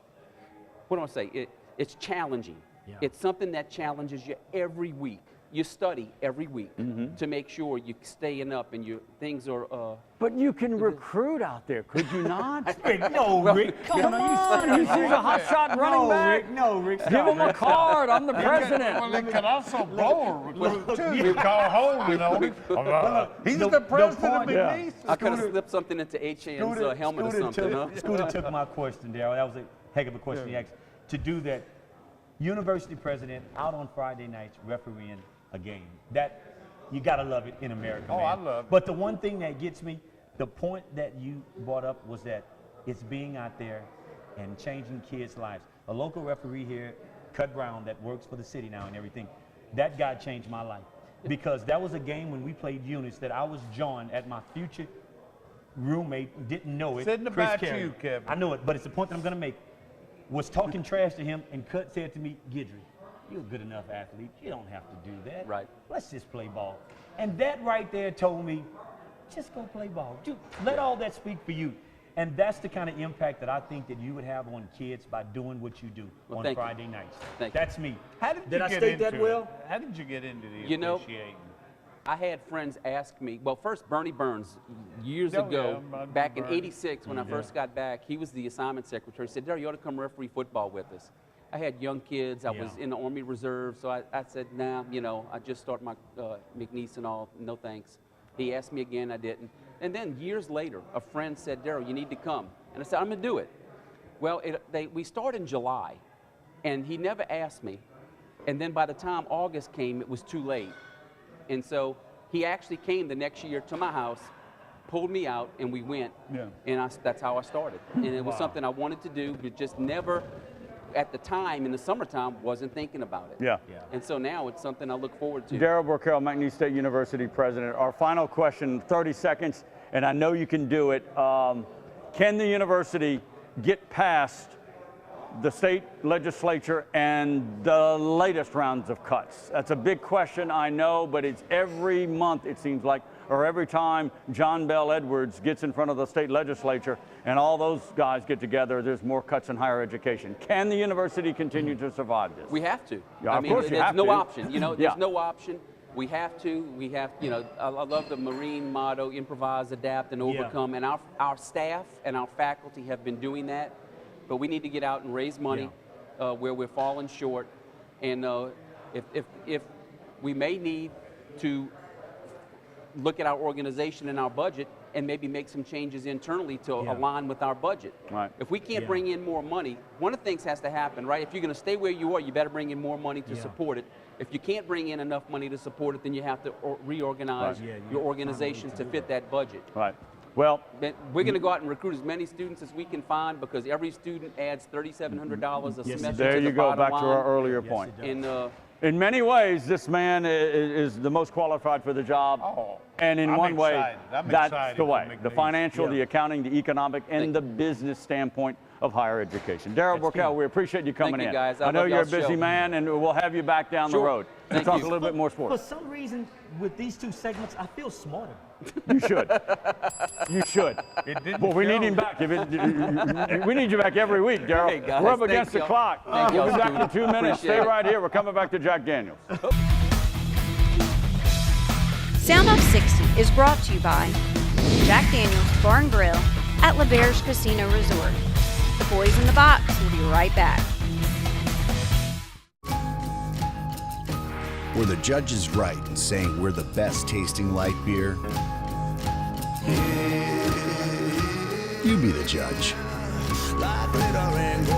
do I say? It's challenging. It's something that challenges you every week. You study every week to make sure you're staying up and your things are. But you can recruit out there, could you not? Rick, no, Rick, come on. He's a hot shot running back. No, Rick, Give him a card. I'm the president. Well, they could also blow a recruit, too. You call holding on him. He's the president of McNeese. I could have slipped something into H.N.'s helmet or something, huh? Scooter took my question, Darryl. That was a heck of a question he asked. To do that, university president out on Friday nights refereeing a game. That, you gotta love it in America, man. I love it. But the one thing that gets me, the point that you brought up was that it's being out there and changing kids' lives. A local referee here, Cut Brown, that works for the city now and everything, that guy changed my life. Because that was a game when we played units that I was John at my future roommate, didn't know it. Sitting Chris about Carey. you, Kevin. I know it, but it's the point that I'm gonna make. Was talking trash to him, and Cut said to me, Guidry, you're a good enough athlete. You don't have to do that. Right. Let's just play ball. And that right there told me, just go play ball. Dude, let all that speak for you. And that's the kind of impact that I think that you would have on kids by doing what you do on Friday nights. That's me. How did I state that well? How did you get into the officiating? I had friends ask me, well, first Bernie Burns, years ago, back in '86 when I first got back, he was the assignment secretary. He said, Darryl, you ought to come referee football with us. I had young kids. I was in the Army Reserve, so I said, nah, I just started my McNeese and all, no thanks. He asked me again, I didn't. And then years later, a friend said, Darryl, you need to come. And I said, I'm going to do it. Well, we start in July, and he never asked me. And then by the time August came, it was too late. And so he actually came the next year to my house, pulled me out, and we went. And that's how I started. And it was something I wanted to do, but just never, at the time, in the summertime, wasn't thinking about it. And so now it's something I look forward to. Darryl Burkell, McNeese State University president. Our final question, 30 seconds, and I know you can do it. Can the university get past the state legislature and the latest rounds of cuts? That's a big question, I know, but it's every month, it seems like, or every time John Bell Edwards gets in front of the state legislature and all those guys get together, there's more cuts in higher education. Can the university continue to survive this? We have to. Yeah, I of mean, course you there's have no to. option. There's no option. We have to. We have, I love the Marine motto, improvise, adapt, and overcome. And our staff and our faculty have been doing that. But we need to get out and raise money where we're falling short. And if we may need to look at our organization and our budget and maybe make some changes internally to align with our budget. Right. If we can't bring in more money, one of the things has to happen, right? If you're going to stay where you are, you better bring in more money to support it. If you can't bring in enough money to support it, then you have to reorganize your organization to fit that budget. Right. Well, we're going to go out and recruit as many students as we can find because every student adds $3,700 a semester. There you go, back to our earlier point. And in many ways, this man is the most qualified for the job. And in one way, that's the way. The financial, the accounting, the economic, and the business standpoint of higher education. Darryl Burkell, we appreciate you coming in. Thank you, guys. I know you're a busy man, and we'll have you back down the road to talk a little bit more sports. For some reason, with these two segments, I feel smarter. You should. You should. Well, we need him back. We need you back every week, Darryl. Hey, guys, we're up against the clock. We'll be back in 2 minutes. Stay right here. We're coming back to Jack Daniels. Sound Off 60 is brought to you by Jack Daniels Bar and Grill at LaBerge Casino Resort. The boys in the box will be right back. Were the judges right in saying we're the best tasting light beer? You be the judge.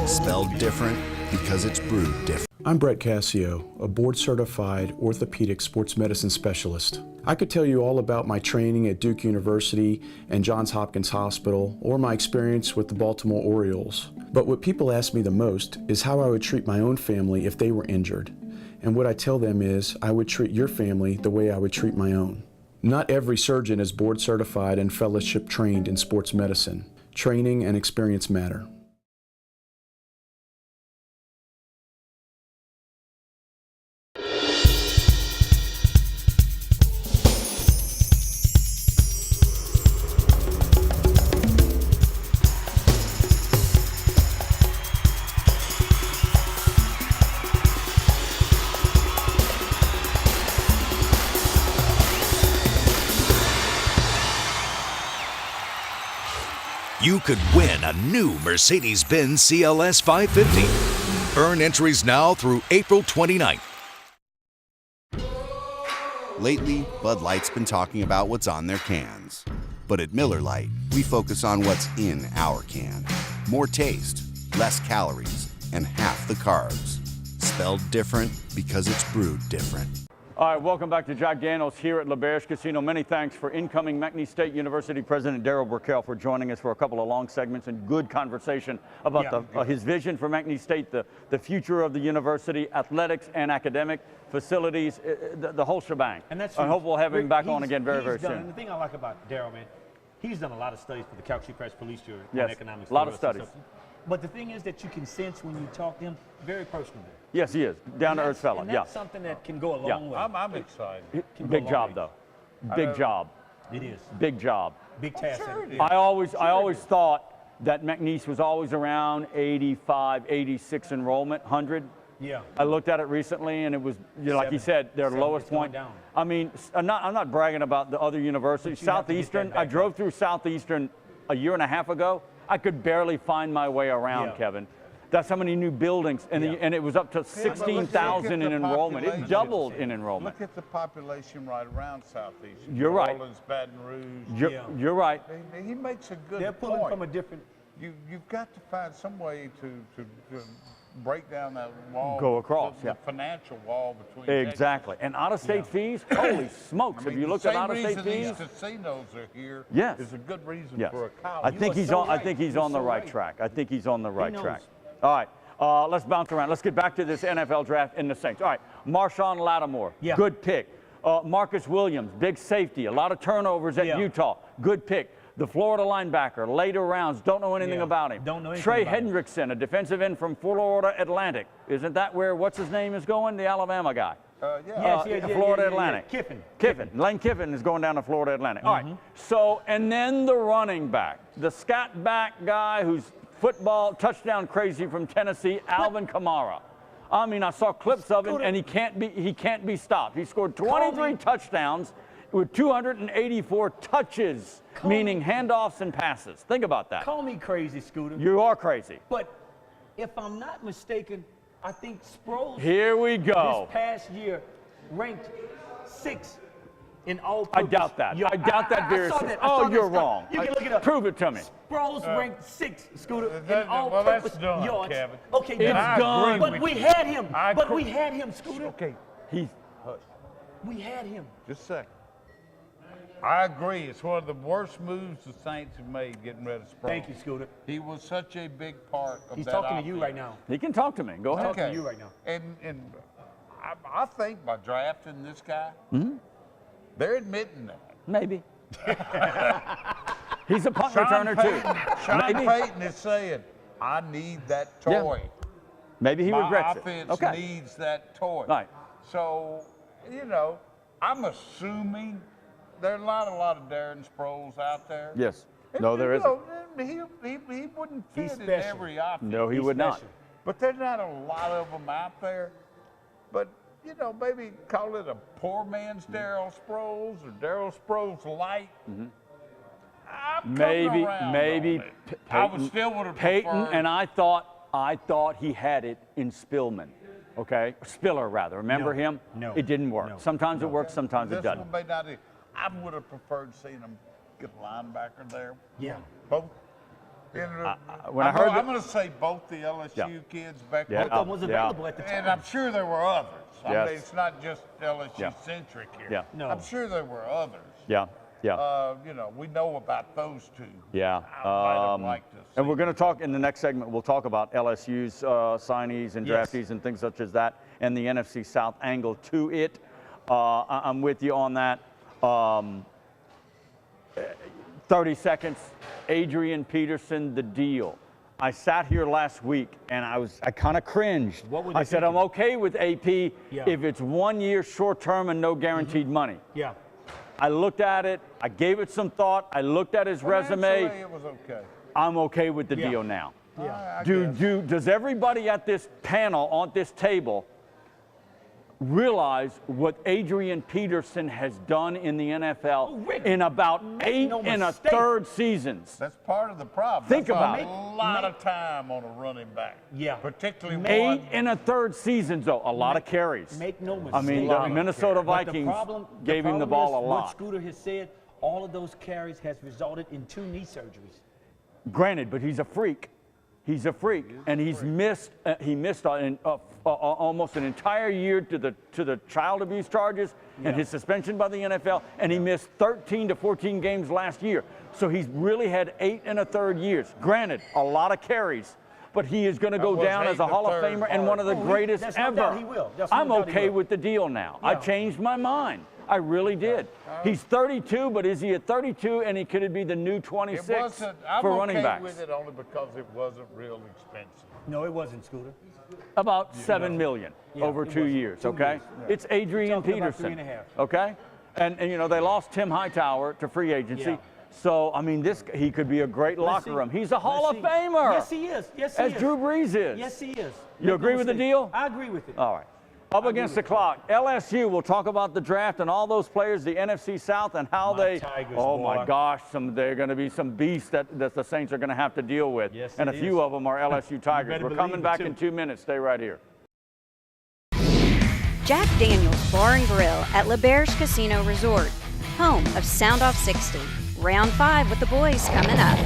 Spelled different, because it's brewed different. I'm Brett Cassio, a board-certified orthopedic sports medicine specialist. I could tell you all about my training at Duke University and Johns Hopkins Hospital, or my experience with the Baltimore Orioles. But what people ask me the most is how I would treat my own family if they were injured. And what I tell them is I would treat your family the way I would treat my own. Not every surgeon is board-certified and fellowship trained in sports medicine. Training and experience matter. You could win a new Mercedes-Benz CLS 550. Earn entries now through April 29th. Lately, Bud Light's been talking about what's on their cans. But at Miller Lite, we focus on what's in our can. More taste, less calories, and half the carbs. Spelled different because it's brewed different. All right, welcome back to Jack Daniels here at L'Auberge Casino. Many thanks for incoming McNeese State University President Darryl Burkell for joining us for a couple of long segments and good conversation about his vision for McNeese State, the future of the university, athletics and academic facilities, the whole shebang. And that's I hope we'll have him back on again very soon. And the thing I like about Darryl, man, he's done a lot of studies for the Calgary Press Police Bureau on yes, economics. A lot of studies. But the thing is that you can sense when you talk to him, very personable. Yes, he is. Down-to-earth fella, and that's something that can go a long way. I'm excited. Big job, though. Big job. It is. Big job. Big task. Sure it is. I always thought that McNeese was always around 85, 86 enrollment, 100. Yeah. I looked at it recently, and it was, like you said, their lowest point. Down. I mean, I'm not bragging about the other universities. Southeastern, I drove through Southeastern a year and a half ago. I could barely find my way around, Kevin. That's how many new buildings, and it was up to 16,000 in enrollment. It doubled in enrollment. Look at the population right around Southeast. You're right. New Orleans, Baton Rouge. You're right. He makes a good They're pulling point. from a different. You've got to find some way to break down that wall. Go across, the financial wall between. Exactly. And out-of-state fees, holy smokes. Have you looked at out-of-state fees? The casinos are here. Yes. Is a good reason for a college. I think he's on the right track. I think he's on the right track. All right, let's bounce around. Let's get back to this NFL draft in the Saints. All right, Marshawn Lattimore, good pick. Marcus Williams, big safety, a lot of turnovers at Utah, good pick. The Florida linebacker, later rounds, don't know anything about him. Don't know anything Trey about him. Hendrickson, a defensive end from Florida Atlantic. Isn't that where, what's his name is going? The Alabama guy. Florida Atlantic. Kiffin. Lane Kiffin is going down to Florida Atlantic. All right, so, and then the running back, the scat back guy who's football touchdown crazy from Tennessee, Alvin Kamara. I mean, I saw clips of him, and he can't be stopped. He scored 23 touchdowns with 284 touches, meaning handoffs and passes. Think about that. Call me crazy, Scooter. You are crazy. But if I'm not mistaken, I think Sproles here we go. This past year ranked 6th in all. I doubt that. I doubt that very seriously. Oh, you're wrong. You can look it up. Prove it to me. Sproles ranked 6th, Scooter, in all-purpose yards. Kevin. Okay, it's done. But we had him. But we had him, Scooter. Okay. We had him. Just a second. I agree. It's one of the worst moves the Saints have made, getting rid of Sproles. Thank you, Scooter. He was such a big part of He's that talking offense. to you right now. He can talk to me. Go ahead. He's talking to you right now. And I think by drafting this guy, they're admitting that. Maybe. He's a punt returner, too. Sean Payton is saying, I need that toy. Yeah. Maybe he regrets it. My offense needs that toy. Right. So, I'm assuming there are a lot of Darren Sproles out there. Yes. No, there isn't. He wouldn't fit in special. every offense. No, he would not. But there's not a lot of them out there. But, maybe call it a poor man's Darryl Sproles or Darryl Sproles light. I'm coming around maybe on it. Peyton, I would still would have Peyton, preferred. and I thought he had it in Spillman. Okay, Spiller rather. Remember him? No. It didn't work. Sometimes it works, sometimes it This doesn't. one may not. I would have preferred seeing him get a linebacker there. Yeah. Both. When I heard I'm going to say both the LSU kids back there. Both of them was available at the time. And I'm sure there were others. I Yes. mean, it's not just LSU-centric here. Yeah. No. I'm sure there were others. Yeah. You know, we know about those two. Yeah. I might have liked to see. And we're going to talk in the next segment. We'll talk about LSU's signees and draftees and things such as that, and the NFC South angle to it. I'm with you on that. 30 seconds. Adrian Peterson, the deal. I sat here last week and I kind of cringed. I said I'm okay with AP if it's 1 year short term and no guaranteed money. Yeah. I looked at it. I gave it some thought. I looked at his resume. It was okay. I'm okay with the deal now. Does everybody at this panel, on this table, realize what Adrian Peterson has done in the NFL in about 8 1/3 seasons? That's part of the problem. Think about it. A lot of time on a running back. Yeah. Particularly 8 1/3 seasons, though. A lot of carries. Make no mistake. I mean, the Minnesota But the Vikings problem gave him the is ball a what lot. Scooter has said, all of those carries has resulted in 2 knee surgeries. Granted, but he's a freak. He's a freak, and he's missed. He missed almost an entire year to the child abuse charges and his suspension by the NFL, and he missed 13 to 14 games last year. So he's really had 8 1/3 years. Granted, a lot of carries, but he is going to go down as a Hall of Famer and one of the greatest ever. He will. I'm okay with the deal now. I changed my mind. I really did. He's 32, but is he at 32 and could it be the new 26 for running backs? I'm okay with it only because it wasn't real expensive. No, it wasn't, Scooter. About $7 million over 2 years, okay? It's Adrian Peterson, okay? And you know, they lost Tim Hightower to free agency. So, I mean, he could be a great locker room. He's a Hall of Famer. Yes, he is. Yes, he is. As Drew Brees is. Yes, he is. You agree with the deal? I agree with it. All right. Up against the clock. LSU, we'll talk about the draft and all those players, the NFC South, and how my gosh, they're going to be some beasts that the Saints are going to have to deal with. Yes, and a few of them are LSU Tigers. We're coming back in 2 minutes. Stay right here. Jack Daniels Bar and Grill at LaBerge Casino Resort, home of soundoff60. Round 5 with the boys coming up.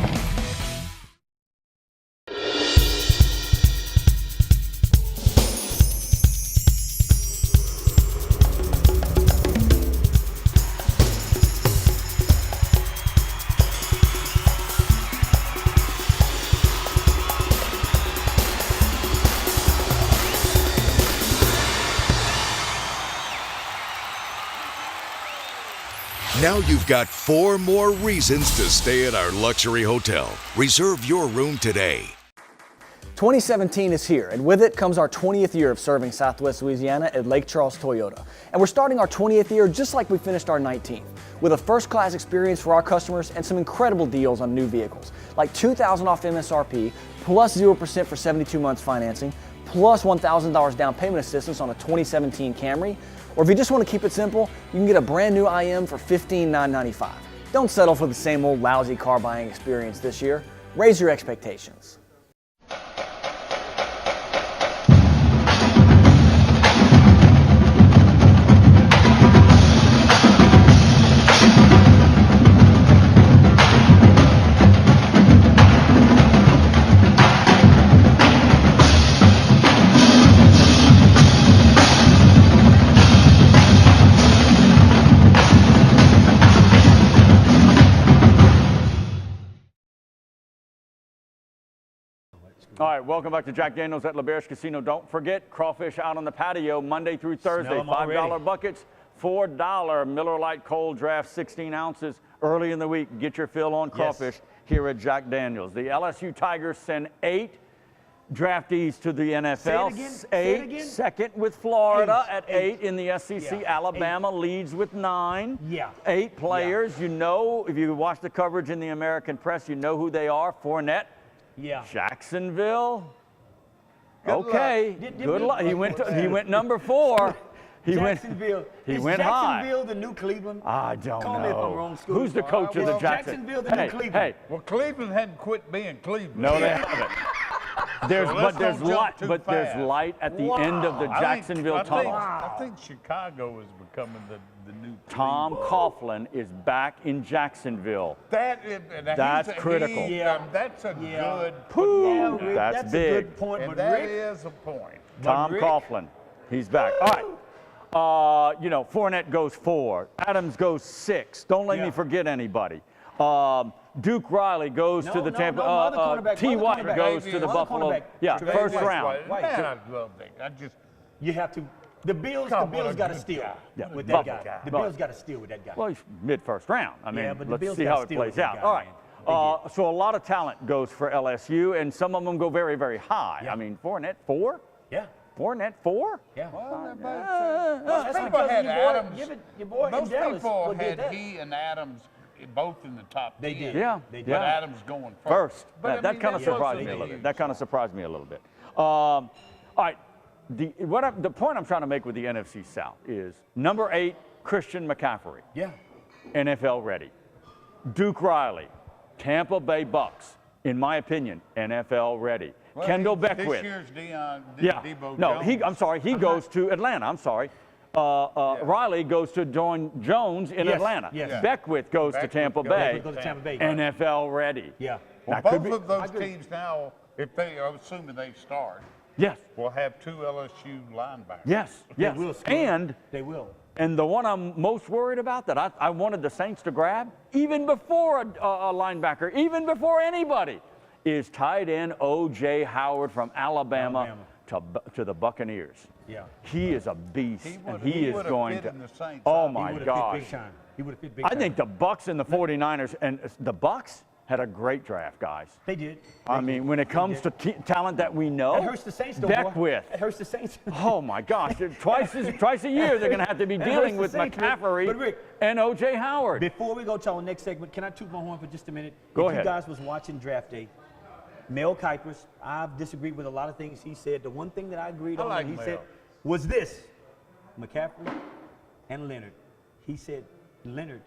Now you've got 4 more reasons to stay at our luxury hotel. Reserve your room today. 2017 is here, and with it comes our 20th year of serving Southwest Louisiana at Lake Charles Toyota. And we're starting our 20th year just like we finished our 19th, with a first-class experience for our customers and some incredible deals on new vehicles, like $2,000 off MSRP, plus 0% for 72 months financing, plus $1,000 down payment assistance on a 2017 Camry. Or if you just want to keep it simple, you can get a brand new IM for $15,995. Don't settle for the same old lousy car buying experience this year. Raise your expectations. All right, welcome back to Jack Daniels at LaBerge Casino. Don't forget, crawfish out on the patio Monday through Thursday. $5 buckets, $4 Miller Lite Cold Draft, 16 ounces early in the week. Get your fill on crawfish here at Jack Daniels. The LSU Tigers send 8 draftees to the NFL. Say it again. Second with Florida at 8 in the SEC. Alabama leads with 9. 8 players. You know, if you watch the coverage in the American press, you know who they are. Fournette. Jacksonville. Good luck. He went number 4. He went high. Jacksonville the new Cleveland? I don't Call know. me if I'm wrong, Scooter. Who's the coach of the Jacksonville? Jacksonville the new Cleveland. Hey. Well, Cleveland hadn't quit being Cleveland. No, they haven't. There's So but let's there's don't jump light, too but there's fast. light at the end of the Jacksonville tunnel. I think Chicago is becoming the new Tom Coughlin is back in Jacksonville. That's critical. That's a good Pooh, point. that's a big. good point, And but that Rick, is a point. Tom Coughlin, he's back. All right. Fournette goes 4. Adams goes 6. Don't let me forget anybody. Duke Riley goes to the Tampa. T. White goes to the Buffalo. Yeah, first round. Man, I love that. you have to. The Bills got to steal with that guy. The Bills got to steal with that guy. Well, he's mid-first round. I mean, but the let's Bills see gotta how it steal plays with that out. guy, All right. So a lot of talent goes for LSU, and some of them go very, very high. I mean, Fournette 4? Yeah. Fournette 4? Yeah. Most people had Adams. Your boy Most in Dallas people would did had that. he and Adams both in the top 10. They did. Yeah. They did. But Adams going first. But That kind of surprised me a little bit. That kind of surprised me a little bit. All right. The point I'm trying to make with the NFC South is number 8, Christian McCaffrey. Yeah. NFL ready. Duke Riley, Tampa Bay Bucks, in my opinion, NFL ready. Well, Kendall this Beckwith. year's Debo No, Jones. I'm sorry. He goes to Atlanta. I'm sorry. Riley goes to Jones in Atlanta. Yes. Beckwith goes to Tampa Bay. Go to Tampa Bay. NFL ready. Yeah. Well, That could both be- of those teams now, if they are assuming they start, Yes. will have 2 LSU linebackers. Yes. Yes. They will score. And They will. And the one I'm most worried about that I wanted the Saints to grab, even before a linebacker, even before anybody, is tight end O.J. Howard from Alabama. To the Buccaneers. Yeah. He is a beast, and he is would've going fit to. in the Saints. Oh He my He would have fit gosh! big time. He would have fit big I time. think the Bucks and the 49ers and the Bucks had a great draft, guys. They did. I mean, when it comes to talent that we know, It hurts the Saints, though, Beckwith. It hurts the Saints. Oh my gosh! Twice a year they're going to have to be dealing with Saints, McCaffrey but Rick, and O.J. Howard. Before we go to our next segment, can I toot my horn for just a minute? Go if ahead. you guys was watching Draft Day, Mel Kiper's, I've disagreed with a lot of things he said. The one thing that I agreed on like that he Mel. said was this: McCaffrey and Leonard. He said Leonard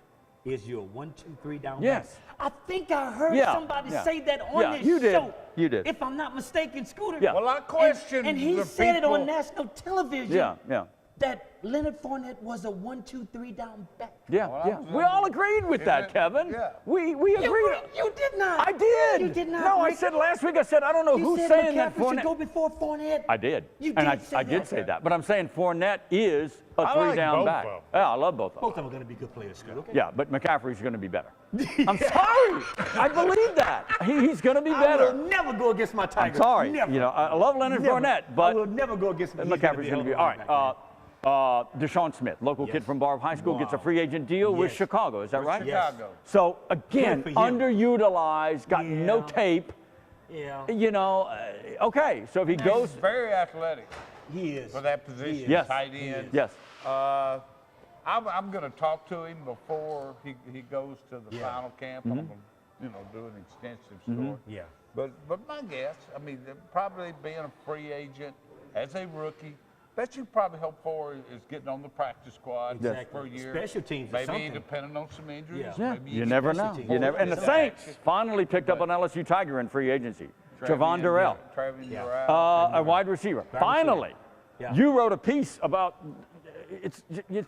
is your 1, 2, 3 down Yes. back. I think I heard somebody say that on this you did. show. You did. If I'm not mistaken, Scooter. Yeah. Well, I question And he the said it on people- national television. Yeah. That Leonard Fournette was a 1, 2, 3 down back. Yeah. We all agreed with that, Kevin. Yeah. We agreed. You did not. I did. You did not. No, I Rick. said last week. I said I don't know You who's said saying that McCaffrey should Fournette. go before Fournette. I did. You and did say I did that. say that. But I'm saying Fournette is a I like 3-down both back. of them. Yeah, I love both of them. Both of them are going to be good players, Scooter. Okay? Yeah, but McCaffrey's going to be better. I'm sorry. I believe that. He's going to be better. I will never go against my I'm Tigers. sorry. Never. You know, I love Leonard Never. Fournette, I but will never go against him. McCaffrey's going to be all right. Deshaun Smith, local Yes. kid from Barb High School, gets a Wow. free agent deal with Yes. Chicago. Is that right? Chicago. So again, Good for him. underutilized, got no Yeah. tape. Yeah. You know, okay. So if he He's goes, very athletic He is. for that position, Yes. tight end. yes, I'm going to talk to him before he goes to the final camp. I'm going to, do an extensive story. Yeah. But my guess, I mean, probably being a free agent as a rookie, that you probably hope for is getting on the practice squad Exactly. for a year. Special teams or maybe something. depending on some injuries. Yeah. Maybe you never know. special teams. You never. And the Yeah. Saints finally picked up an LSU Tiger in free agency, Javon Durrell, Travis Yeah. Durrell. a wide receiver. Finally, Yeah. you wrote a piece about. It's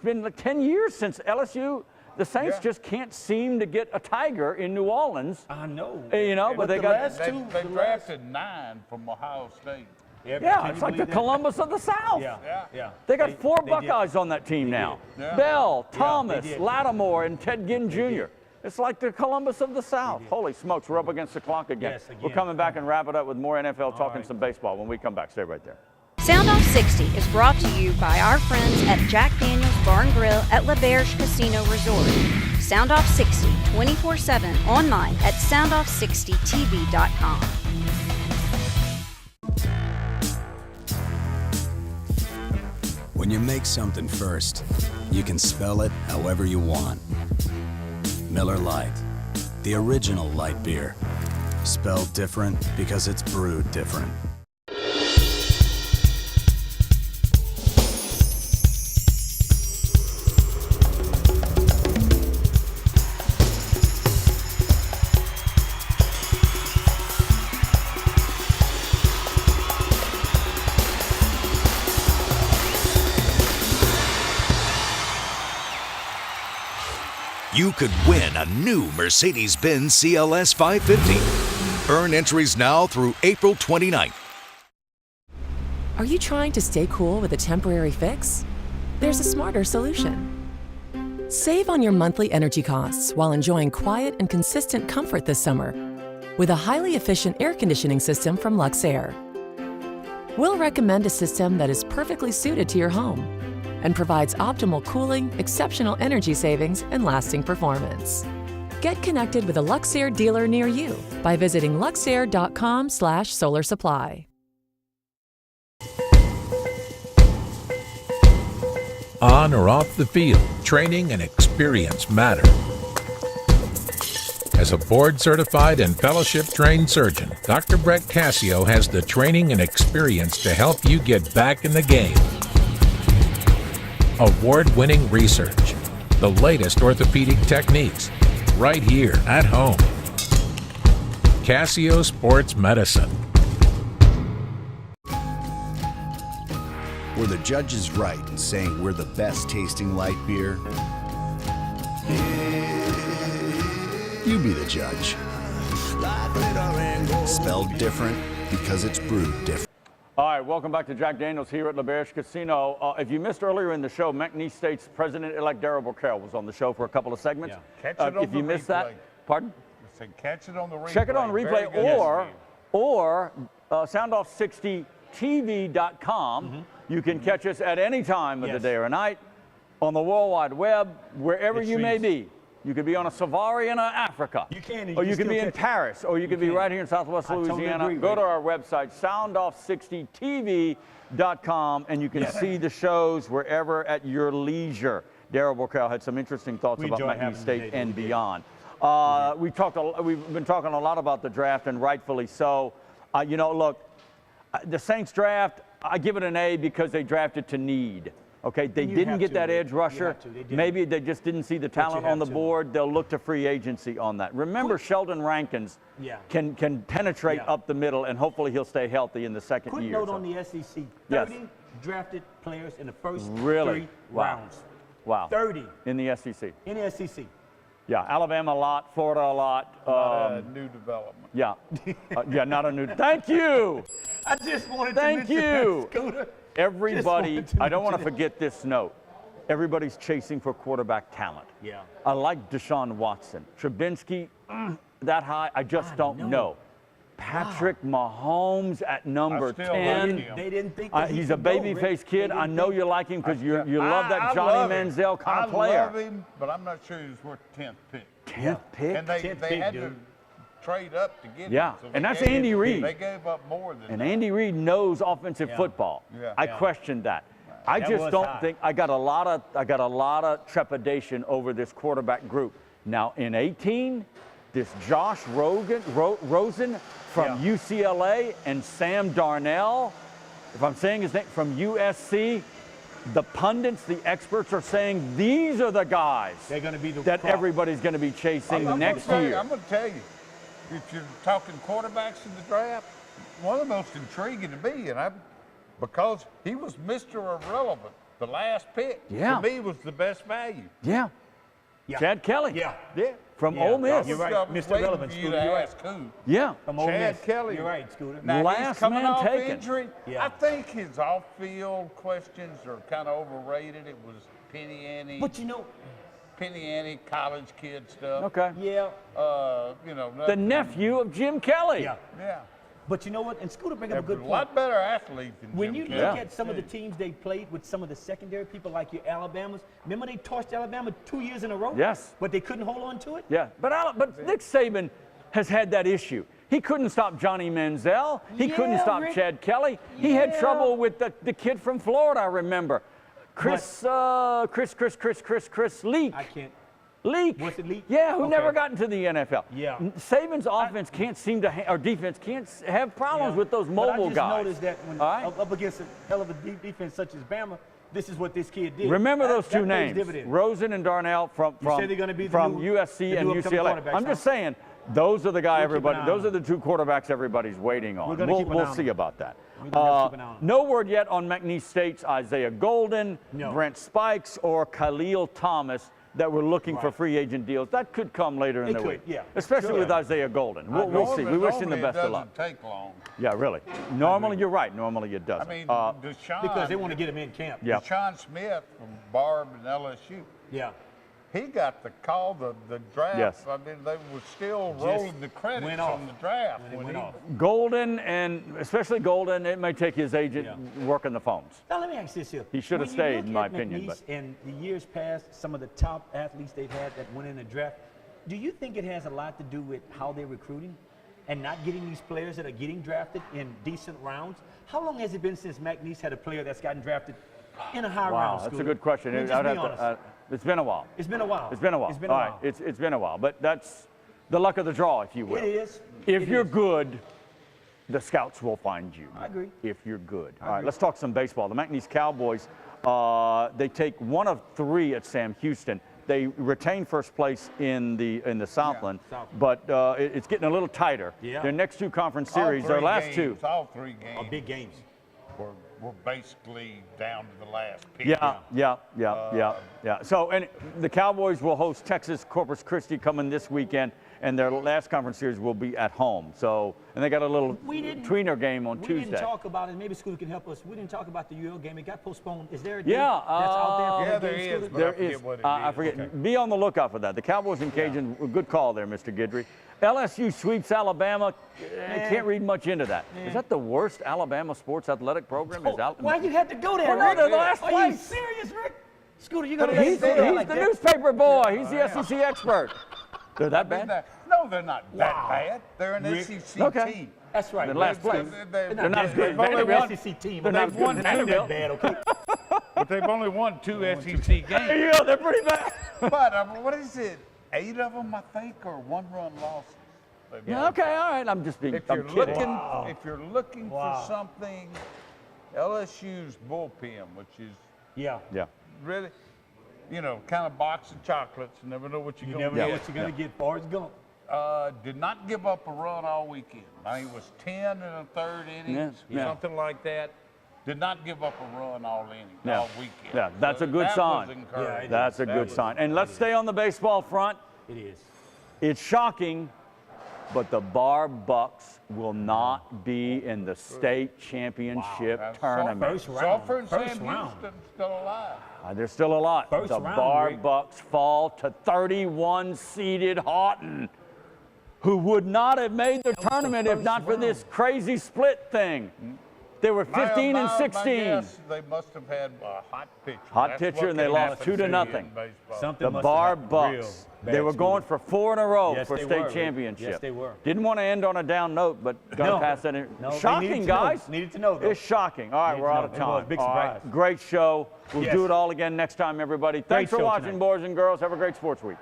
been like 10 years since LSU. The Saints Yeah. just can't seem to get a Tiger in New Orleans. I know. But they the got. last They two. drafted 9 from Ohio State. Can Yeah, you it's like the believe that? Columbus of the South. Yeah. They got 4 they did. Buckeyes on that team now. Yeah. Bell, Yeah, Thomas, they did. Lattimore, and Ted Ginn Jr. It's like the Columbus of the South. Holy smokes, we're up against the clock again. Yes, again. We're coming back and wrap it up with more NFL, talking right. some baseball when we come back. Stay right there. Sound Off 60 is brought to you by our friends at Jack Daniel's Bar and Grill at L'Auberge Casino Resort. Sound Off 60 24/7 online at soundoff60tv.com. When you make something first, you can spell it however you want. Miller Lite, the original light beer. Spelled different because it's brewed different. you could win a new Mercedes-Benz CLS 550. Earn entries now through April 29th. Are you trying to stay cool with a temporary fix? There's a smarter solution. Save on your monthly energy costs while enjoying quiet and consistent comfort this summer with a highly efficient air conditioning system from Luxair. We'll recommend a system that is perfectly suited to your home and provides optimal cooling, exceptional energy savings, and lasting performance. Get connected with a Luxair dealer near you by visiting luxair.com/solarsupply. On or off the field, training and experience matter. As a board-certified and fellowship-trained surgeon, Dr. Brett Cassio has the training and experience to help you get back in the game. Award-winning research, the latest orthopedic techniques, right here at home. Cassio Sports Medicine. Were the judges right in saying we're the best tasting light beer? You be the judge. Spelled different because it's brewed different. All right, welcome back to Jack Daniels here at L'Auberge Casino. If you missed earlier in the show, McNeese State's President-elect Darrell Burkell was on the show for a couple of segments. Yeah. Catch it on if you the missed replay. that, pardon? I said catch it on the replay. Check it on replay or soundoff60tv.com. You can catch us at any time of the day or night on the World Wide Web, wherever you may be. You could be on a safari in Africa. You can. Or you could be in Paris. Or you could be right here in Southwest Louisiana. Totally Go to our website, soundoff60tv.com, and you can see the shows wherever at your leisure. Darrell Burkell had some interesting thoughts about McNeese State and beyond. We've been talking a lot about the draft, and rightfully so. You know, look, the Saints draft, I give it an A because they drafted to need. Okay, they didn't get that edge rusher. Maybe they just didn't see the talent on the board. They'll look to free agency on that. Remember, Sheldon Rankins can penetrate up the middle, and hopefully he'll stay healthy in the second Quick year. note on the SEC. 30 drafted players in the first 3 rounds. Wow. 30. In the SEC. In the SEC. Yeah, Alabama a lot, Florida a lot. New development. Yeah. Yeah, not a new. Thank you. I just wanted to Thank you. that, Scooter. Everybody, I don't want to forget this note. Everybody's chasing for quarterback talent. Yeah. I like Deshaun Watson. Trubinsky, that high, I just don't know. Patrick Mahomes at number 10. They didn't think he's a baby-faced kid. I know you like him because you love that Johnny Manziel kind of player. I love him, but I'm not sure he's worth 10th pick. 10th pick? And they had to trade up to get him. Yeah, So and that's Andy Reid. They gave up more than And that. Andy Reid knows offensive football. I questioned that. I just don't think I got a lot of trepidation over this quarterback group. Now in 18, this Josh Rosen from UCLA and Sam Darnell, if I'm saying his name, from USC. The pundits, the experts are saying these are the guys that everybody's going to be chasing next year. I'm going to tell you, if you're talking quarterbacks in the draft, one of the most intriguing to me, because he was Mr. Irrelevant, the last pick, to me was the best value. Yeah. Chad Kelly. Yeah. From Ole Miss. You're right, Mr. Irrelevant, You Scooter. to You're ask right. who. Yeah. From Ole Chad Miss. Kelly. You're right, Scooter. Now, Last he's coming man off taken. injury. Yeah. I think his off-field questions are kind of overrated. It was Penny Ante. But you know, Penny Ante, college kid stuff. Okay. yeah. You know. The nephew of Jim Kelly. Yeah. Yeah. But you know what? And Scooter bring up a good A point. lot better athlete than When Jim you Kelly. look at some of the teams they played with some of the secondary people like your Alabamas, remember they torched Alabama 2 years in a row? Yes. But they couldn't hold on to it? Yeah. But Nick Saban has had that issue. He couldn't stop Johnny Manziel. He couldn't stop Rick. Chad Kelly. He had trouble with the kid from Florida, I remember. Chris Leak. I can't. Leak. Was it Leak? Yeah, who Okay. never got into the NFL. Yeah. Saban's offense can't seem to, or defense can't have problems with those mobile but I just guys. noticed that when All right? up against a hell of a deep defense such as Bama, this is what this kid did. Remember those That two pays names, dividends. Rosen and Darnell from say they're gonna be the from new- USC the and new upcoming UCLA. quarterbacks, I'm just saying, those are the guy We'll keep an eye those on are the two quarterbacks everybody's waiting on. We're gonna keep an eye We'll on see them. about that. We're gonna keep an eye on them. No word yet on McNeese State's Isaiah Golden, No. Brent Spikes, or Khalil Thomas. that were looking for free agent deals. That could come later in the week. Yeah. Especially with Isaiah Golden. We'll see. We wish him the best of luck. It doesn't take long. Yeah, really. Normally, you're right. Normally, it doesn't. I mean, Deshaun, because they want to get him in camp. Yeah. Deshaun Smith from Barb and LSU. Yeah. He got the call, the draft. Yes. I mean, they were still rolling the credits on the draft. Golden, and especially Golden, it may take his agent working the phones. Now, let me ask this here. He should have stayed, in my opinion. But in the years past, some of the top athletes they've had that went in the draft, do you think it has a lot to do with how they're recruiting and not getting these players that are getting drafted in decent rounds? How long has it been since McNeese had a player that's gotten drafted in a high round? Wow, that's a good question. I mean, just be honest. It's been a while. It's been a while. It's been a while. It's been a while. All right, it's been a while. But that's the luck of the draw, if you will. It is. If you're good, the scouts will find you. I agree. If you're good. All right, let's talk some baseball. The McNeese Cowboys, they take one of 3 at Sam Houston. They retain first place in the Southland, but it's getting a little tighter. Yeah. Their next 2 conference series, their last 2. All 3 games. Are big games. We're basically down to the last pick. Yeah. So, and the Cowboys will host Texas Corpus Christi coming this weekend, and their last conference series will be at home. So, and they got a little tweener game on Tuesday. We didn't talk about it. Maybe Scooter can help us. We didn't talk about the UL game. It got postponed. Is there a date that's out there for the game, Scooter? There is. I forget. Okay. Be on the lookout for that. The Cowboys and Cajuns, good call there, Mr. Guidry. LSU sweeps Alabama. Can't read much into that. Is that the worst Alabama sports athletic program? Why you had to go there, Rick? They're the last place. Are you serious, Rick? Scooter, you got to He's the newspaper boy. He's the SEC expert. They're that bad? No, they're not that bad. They're an SEC team. That's right. They're last place. They're not as good. They're an SEC team. They've won that bad, okay? But they've only won 2 SEC games. Yeah, they're pretty bad. But what is it? 8 of them, I think, are 1-run losses. Yeah, okay, all right. I'm just being. If you're looking for something, LSU's bullpen, which is really, kind of box of chocolates. You never know what you're going to get. You never know what you're going to get. Forrest Gump. Did not give up a run all weekend. I think it was 10 in the 3rd inning, something like that. Did not give up a run all weekend. Yeah, that's a good sign. That's a good sign. And let's stay on the baseball front. It is. It's shocking, but the Barb Bucks will not be in the state championship tournament. Sulphur and Sam Houston still alive. They're still alive. The Barb Bucks fall to 31-seeded Houghton, who would not have made the tournament if not for this crazy split thing. They were 15 and 16. They must have had a hot pitcher. Hot pitcher, and they lost 2-0. The Barb Bucks. They were going for 4 in a row for state championship. Yes, they were. Didn't want to end on a down note, but got to pass that in. Shocking, guys. Needed to know, though. It's shocking. All right, we're out of time. Big surprise. Great show. We'll do it all again next time, everybody. Thanks for watching, boys and girls. Have a great sports week.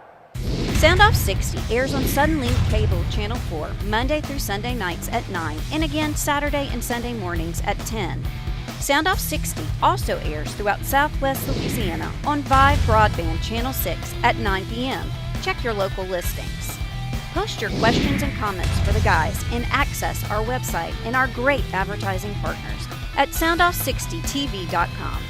Soundoff 60 airs on Suddenlink Cable Channel 4 Monday through Sunday nights at 9 and again Saturday and Sunday mornings at 10. Soundoff 60 also airs throughout Southwest Louisiana on Vive Broadband Channel 6 at 9 p.m. Check your local listings. Post your questions and comments for the guys and access our website and our great advertising partners at soundoff60tv.com.